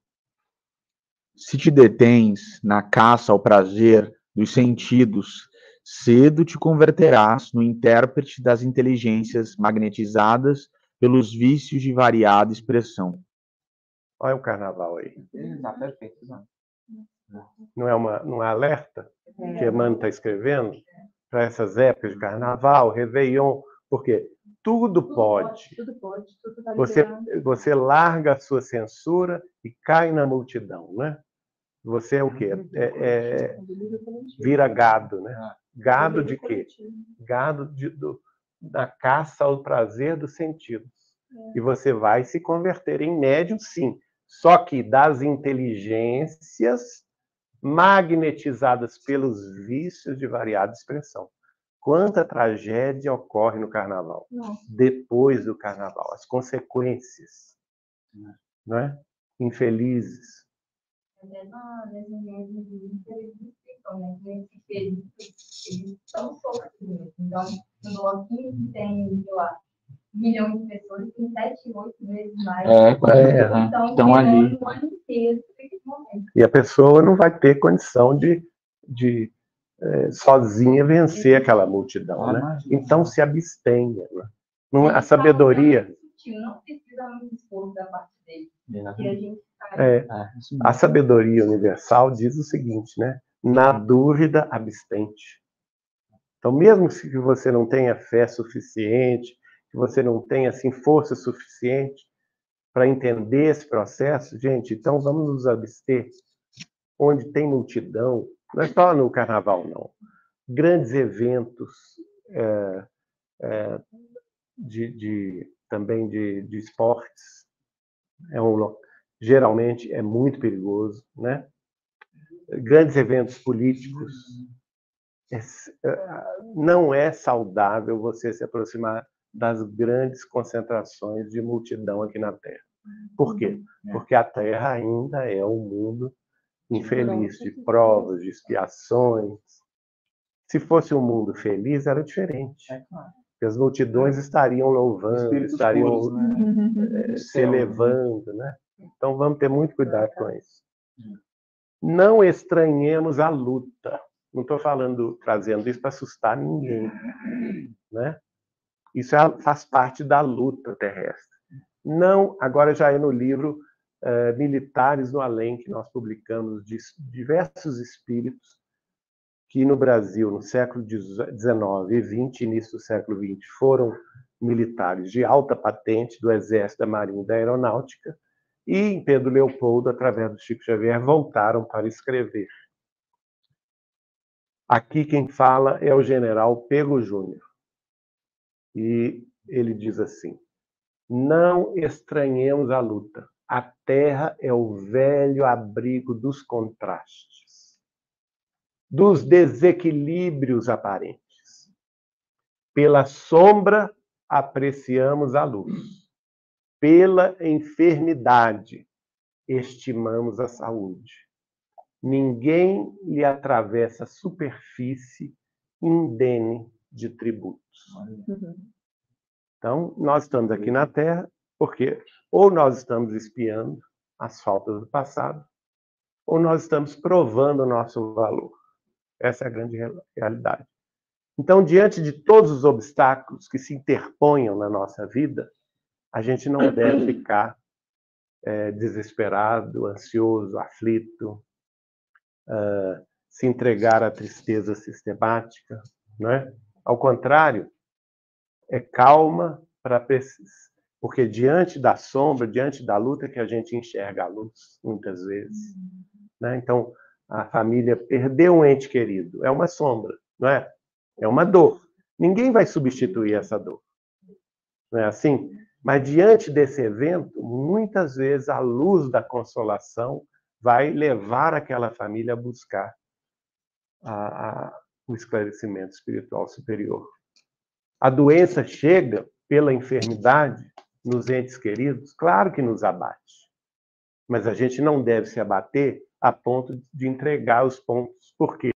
Se te detens na caça ao prazer dos sentidos, cedo te converterás no intérprete das inteligências magnetizadas pelos vícios de variada expressão. Olha o carnaval aí. Tá perfeito. Não é alerta que Emmanuel está escrevendo para essas épocas de carnaval, Réveillon, porque tudo pode. Tudo tá Você larga a sua censura e cai na multidão, né? Você é o quê? Vira gado, né? Gado de quê? Gado da caça ao prazer dos sentidos. E você vai se converter em médium, sim. Só que das inteligências magnetizadas pelos vícios de variada expressão. Quanta tragédia ocorre no carnaval? Depois do carnaval, as consequências, não é? Infelizes. Eles são sofridos. Então, no bloquinho que tem, sei lá, milhões de pessoas, tem 7, 8 vezes mais. Então ali. Um ano inteiro nesse momento. E a pessoa não vai ter condição de sozinha vencer aquela multidão, né? Então se abstenha. Né? A sabedoria. Não precisa muito esforço da parte dele. A sabedoria universal diz o seguinte, né? Na dúvida, abstente. Então, mesmo que você não tenha fé suficiente, que você não tenha assim força suficiente para entender esse processo, gente, então vamos nos abster. Onde tem multidão, não é só no carnaval, não. Grandes eventos também de esportes, geralmente é muito perigoso, né? Grandes eventos políticos, não é saudável você se aproximar das grandes concentrações de multidão aqui na Terra. Por quê? Porque a Terra ainda é um mundo infeliz, de provas, de expiações. Se fosse um mundo feliz, era diferente. Porque as multidões estariam louvando, estariam se elevando, né? Então vamos ter muito cuidado com isso. Não estranhemos a luta. Não estou trazendo isso para assustar ninguém, né? Isso faz parte da luta terrestre. Não, agora já é no livro Militares no Além, que nós publicamos de diversos espíritos que no Brasil, no século XIX e XX, início do século XX, foram militares de alta patente do Exército, da Marinha e da Aeronáutica, e em Pedro Leopoldo, através do Chico Xavier, voltaram para escrever. Aqui quem fala é o general Pego Júnior. E ele diz assim: não estranhemos a luta. A terra é o velho abrigo dos contrastes, dos desequilíbrios aparentes. Pela sombra apreciamos a luz. Pela enfermidade estimamos a saúde. Ninguém lhe atravessa a superfície indene de tributos. Então, nós estamos aqui na Terra porque ou nós estamos espiando as faltas do passado, ou nós estamos provando o nosso valor. Essa é a grande realidade. Então, diante de todos os obstáculos que se interponham na nossa vida, a gente não deve ficar desesperado, ansioso, aflito, se entregar à tristeza sistemática, não é? Ao contrário, é calma para porque diante da sombra, diante da luta, que a gente enxerga a luz, muitas vezes. Né? Então, a família perdeu um ente querido, é uma sombra, não é? É uma dor. Ninguém vai substituir essa dor. Não é assim? Mas diante desse evento, muitas vezes a luz da consolação vai levar aquela família a buscar o esclarecimento espiritual superior. A doença chega pela enfermidade nos entes queridos, claro que nos abate. Mas a gente não deve se abater a ponto de entregar os pontos. Por quê?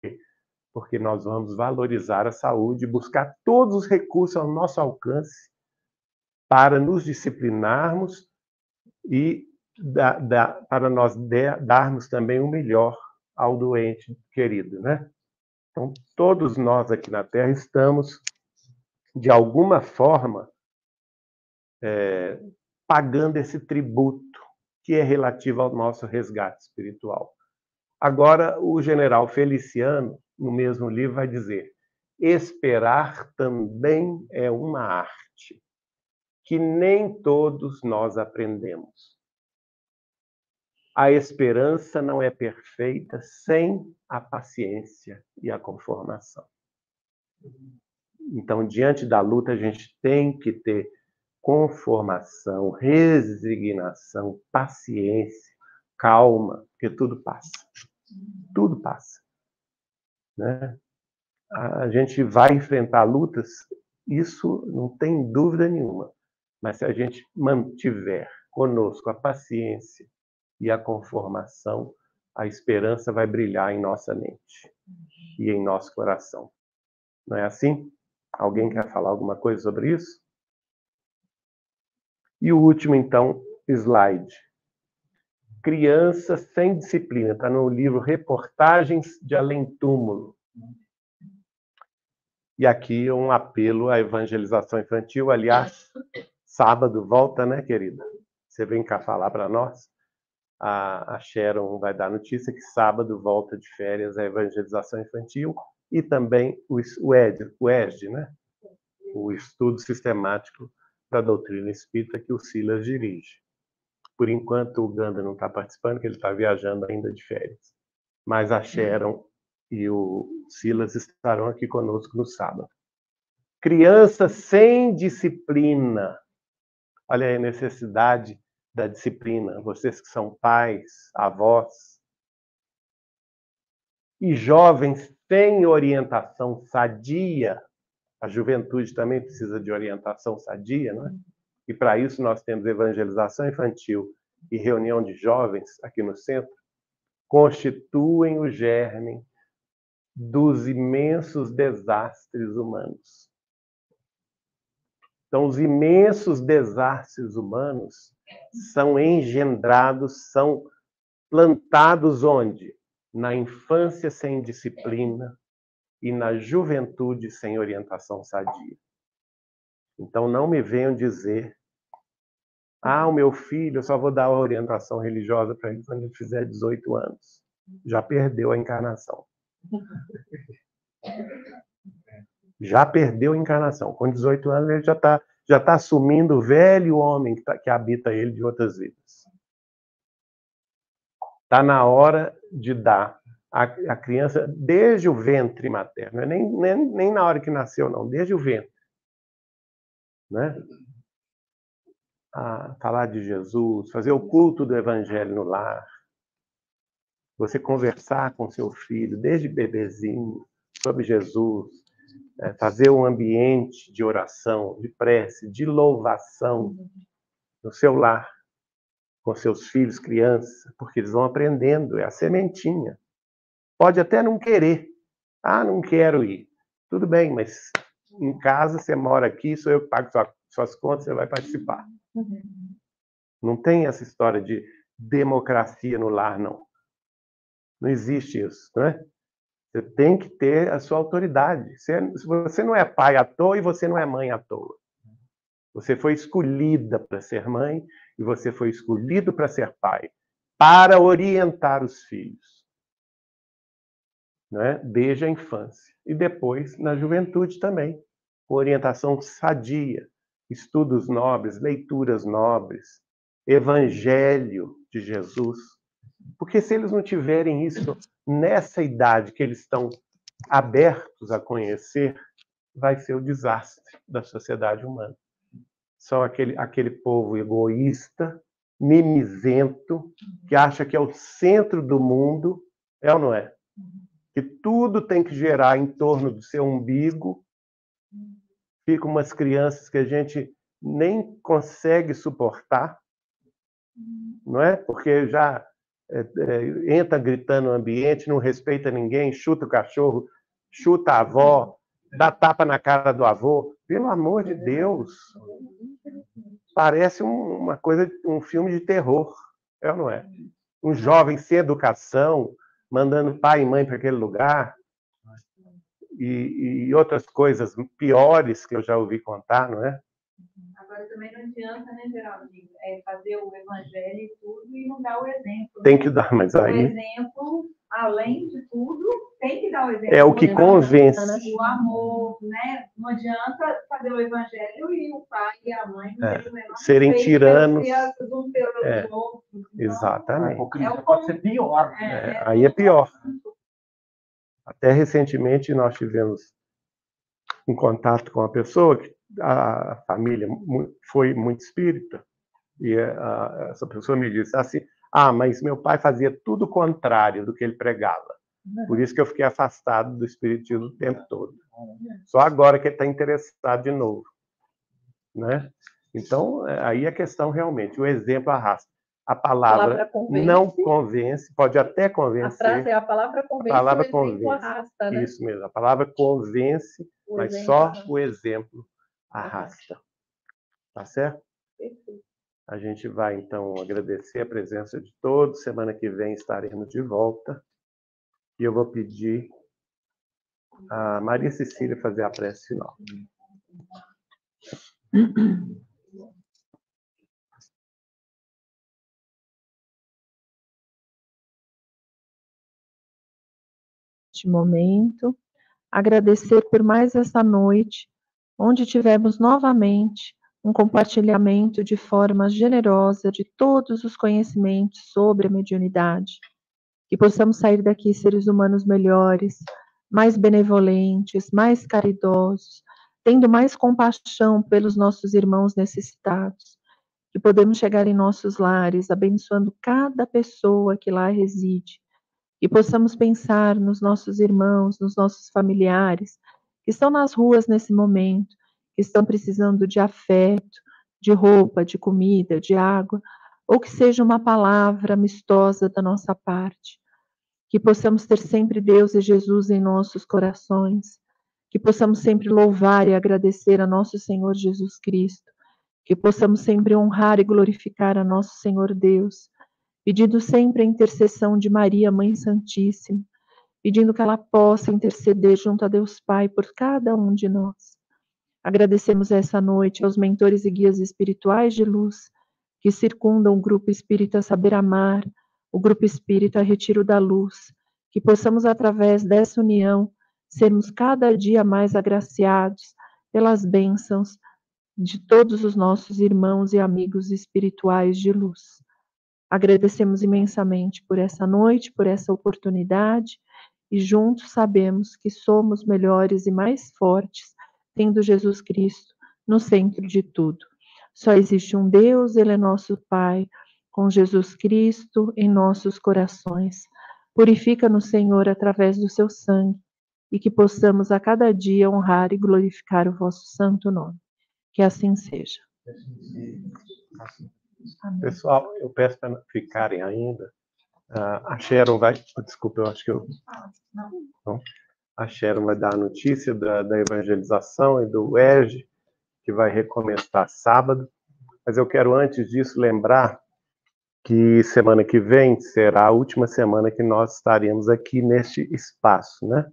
Porque nós vamos valorizar a saúde, buscar todos os recursos ao nosso alcance para nos disciplinarmos e para nós darmos também o melhor ao doente querido, né? Então, todos nós aqui na Terra estamos, de alguma forma, pagando esse tributo que é relativo ao nosso resgate espiritual. Agora, o general Feliciano, no mesmo livro, vai dizer: esperar também é uma arte que nem todos nós aprendemos. A esperança não é perfeita sem a paciência e a conformação. Então, diante da luta, a gente tem que ter conformação, resignação, paciência, calma, porque tudo passa. Tudo passa. Né? A gente vai enfrentar lutas, isso não tem dúvida nenhuma. Mas se a gente mantiver conosco a paciência e a conformação, a esperança vai brilhar em nossa mente e em nosso coração. Não é assim? Alguém quer falar alguma coisa sobre isso? E o último, então, slide. Criança sem disciplina. Está no livro Reportagens de Além-Túmulo. E aqui um apelo à evangelização infantil. Aliás, sábado volta, né, querida? Você vem cá falar para nós? A Sharon vai dar notícia que sábado volta de férias a evangelização infantil e também o ESD, né? O Estudo Sistemático da Doutrina Espírita, que o Silas dirige. Por enquanto, o Ganda não está participando, porque ele está viajando ainda de férias. Mas a Sharon e o Silas estarão aqui conosco no sábado. Criança sem disciplina. Olha aí a necessidade da disciplina. Vocês que são pais, avós. E jovens sem orientação sadia. A juventude também precisa de orientação sadia, não é? E para isso nós temos evangelização infantil e reunião de jovens aqui no centro, constituem o germe dos imensos desastres humanos. Então, os imensos desastres humanos são engendrados, são plantados onde? Na infância sem disciplina e na juventude sem orientação sadia. Então, não me venham dizer: o meu filho, eu só vou dar a orientação religiosa para ele quando ele fizer 18 anos. Já perdeu a encarnação. Já perdeu a encarnação. Com 18 anos, ele já tá assumindo o velho homem que habita ele de outras vidas. Está na hora de dar a criança, desde o ventre materno, nem na hora que nasceu, não, desde o ventre. Né? Falar de Jesus, fazer o culto do Evangelho no lar, você conversar com seu filho, desde bebezinho, sobre Jesus, fazer um ambiente de oração, de prece, de louvação no seu lar, com seus filhos, crianças, porque eles vão aprendendo, é a sementinha. Pode até não querer. Não quero ir. Tudo bem, mas em casa você mora aqui, sou eu que pago suas contas, você vai participar. Não tem essa história de democracia no lar, não. Não existe isso, não é? Você tem que ter a sua autoridade. Você não é pai à toa e você não é mãe à toa. Você foi escolhida para ser mãe e você foi escolhido para ser pai, para orientar os filhos, né? Desde a infância. E depois na juventude também. Com orientação sadia, estudos nobres, leituras nobres, evangelho de Jesus. Porque se eles não tiverem isso nessa idade que eles estão abertos a conhecer, vai ser o desastre da sociedade humana. Só aquele povo egoísta, mimizento, que acha que é o centro do mundo, é ou não é? Que tudo tem que gerar em torno do seu umbigo. Ficam umas crianças que a gente nem consegue suportar, não é? Porque já entra gritando no ambiente, não respeita ninguém, chuta o cachorro, chuta a avó, dá tapa na cara do avô. Pelo amor de Deus! Parece uma coisa, um filme de terror, é ou não é? Um jovem sem educação, mandando pai e mãe para aquele lugar, e outras coisas piores que eu já ouvi contar, não é? Agora também não adianta, né, Geraldinho, fazer o evangelho e tudo e não dar o exemplo. Tem que dar, mas aí... O exemplo, além de tudo, tem que dar o exemplo. É o que convence. O amor, né? Não adianta fazer o evangelho e o pai e a mãe serem tiranos. Então, exatamente. Pode ser pior. Aí é pior. Até recentemente nós tivemos um contato com uma pessoa que a família foi muito espírita, e essa pessoa me disse assim: mas meu pai fazia tudo o contrário do que ele pregava, por isso que eu fiquei afastado do espiritismo o tempo todo. Só agora que ele está interessado de novo, né? Então aí a questão realmente, o exemplo arrasta. A palavra não convence, pode até convencer. A frase é: a palavra convence, a palavra o exemplo arrasta, né? Isso mesmo, a palavra convence, mas só o exemplo arrasta. Tá certo? Perfeito. A gente vai, então, agradecer a presença de todos. Semana que vem estaremos de volta. E eu vou pedir a Maria Cecília fazer a prece final. Neste momento, agradecer por mais essa noite, onde tivemos novamente um compartilhamento de forma generosa de todos os conhecimentos sobre a mediunidade. Que possamos sair daqui seres humanos melhores, mais benevolentes, mais caridosos, tendo mais compaixão pelos nossos irmãos necessitados. Que podemos chegar em nossos lares, abençoando cada pessoa que lá reside. E possamos pensar nos nossos irmãos, nos nossos familiares, que estão nas ruas nesse momento, que estão precisando de afeto, de roupa, de comida, de água, ou que seja uma palavra amistosa da nossa parte. Que possamos ter sempre Deus e Jesus em nossos corações, que possamos sempre louvar e agradecer a nosso Senhor Jesus Cristo, que possamos sempre honrar e glorificar a nosso Senhor Deus, pedindo sempre a intercessão de Maria, Mãe Santíssima, pedindo que ela possa interceder junto a Deus Pai por cada um de nós. Agradecemos essa noite aos mentores e guias espirituais de luz que circundam o Grupo Espírita Saber Amar, o Grupo Espírita Retiro da Luz, que possamos, através dessa união, sermos cada dia mais agraciados pelas bênçãos de todos os nossos irmãos e amigos espirituais de luz. Agradecemos imensamente por essa noite, por essa oportunidade, e juntos sabemos que somos melhores e mais fortes, tendo Jesus Cristo no centro de tudo. Só existe um Deus, Ele é nosso Pai, com Jesus Cristo em nossos corações. Purifica-nos, Senhor, através do seu sangue, e que possamos a cada dia honrar e glorificar o vosso santo nome. Que assim seja. Amém. Pessoal, eu peço para ficarem ainda. A Sharon vai... Desculpa, eu acho que eu... Não. A Sharon vai dar a notícia da evangelização e do ERG, que vai recomeçar sábado. Mas eu quero, antes disso, lembrar que semana que vem será a última semana que nós estaremos aqui neste espaço, né?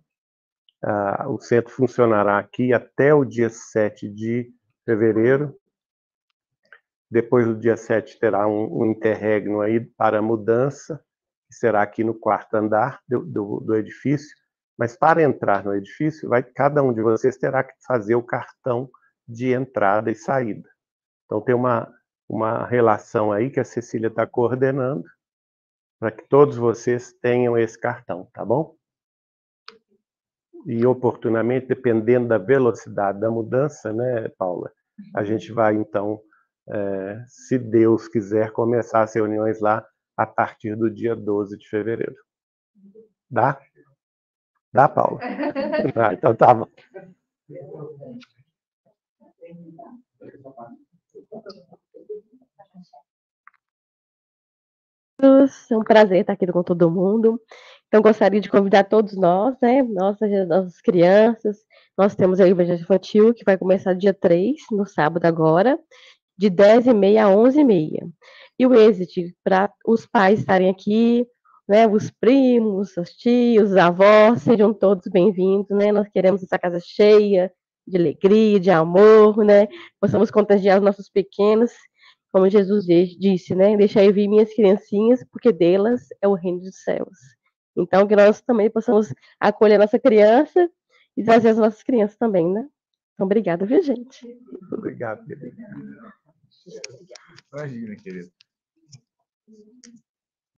O centro funcionará aqui até o dia 7 de fevereiro. Depois do dia 7 terá um interregno aí para a mudança, que será aqui no 4º andar do edifício. Mas para entrar no edifício, cada um de vocês terá que fazer o cartão de entrada e saída. Então tem uma relação aí que a Cecília está coordenando para que todos vocês tenham esse cartão, tá bom? E oportunamente, dependendo da velocidade da mudança, né, Paula, a gente vai então, se Deus quiser, começar as reuniões lá a partir do dia 12 de fevereiro. Dá? Dá, Paula? Então tá bom. É um prazer estar aqui com todo mundo. Então, gostaria de convidar todos nós, né? Nossas crianças. Nós temos a Igreja Infantil, que vai começar dia 3, no sábado agora, de 10h30 a 11h30. E o Exit, para os pais estarem aqui, né? Os primos, os tios, os avós, sejam todos bem-vindos, né? Nós queremos essa casa cheia de alegria, de amor, né? Possamos contagiar os nossos pequenos, como Jesus disse, né? Deixai vir minhas criancinhas, porque delas é o reino dos céus. Então, que nós também possamos acolher a nossa criança e trazer as nossas crianças também, né? Então, obrigada, viu, gente? Obrigado, querido. Imagina, querido.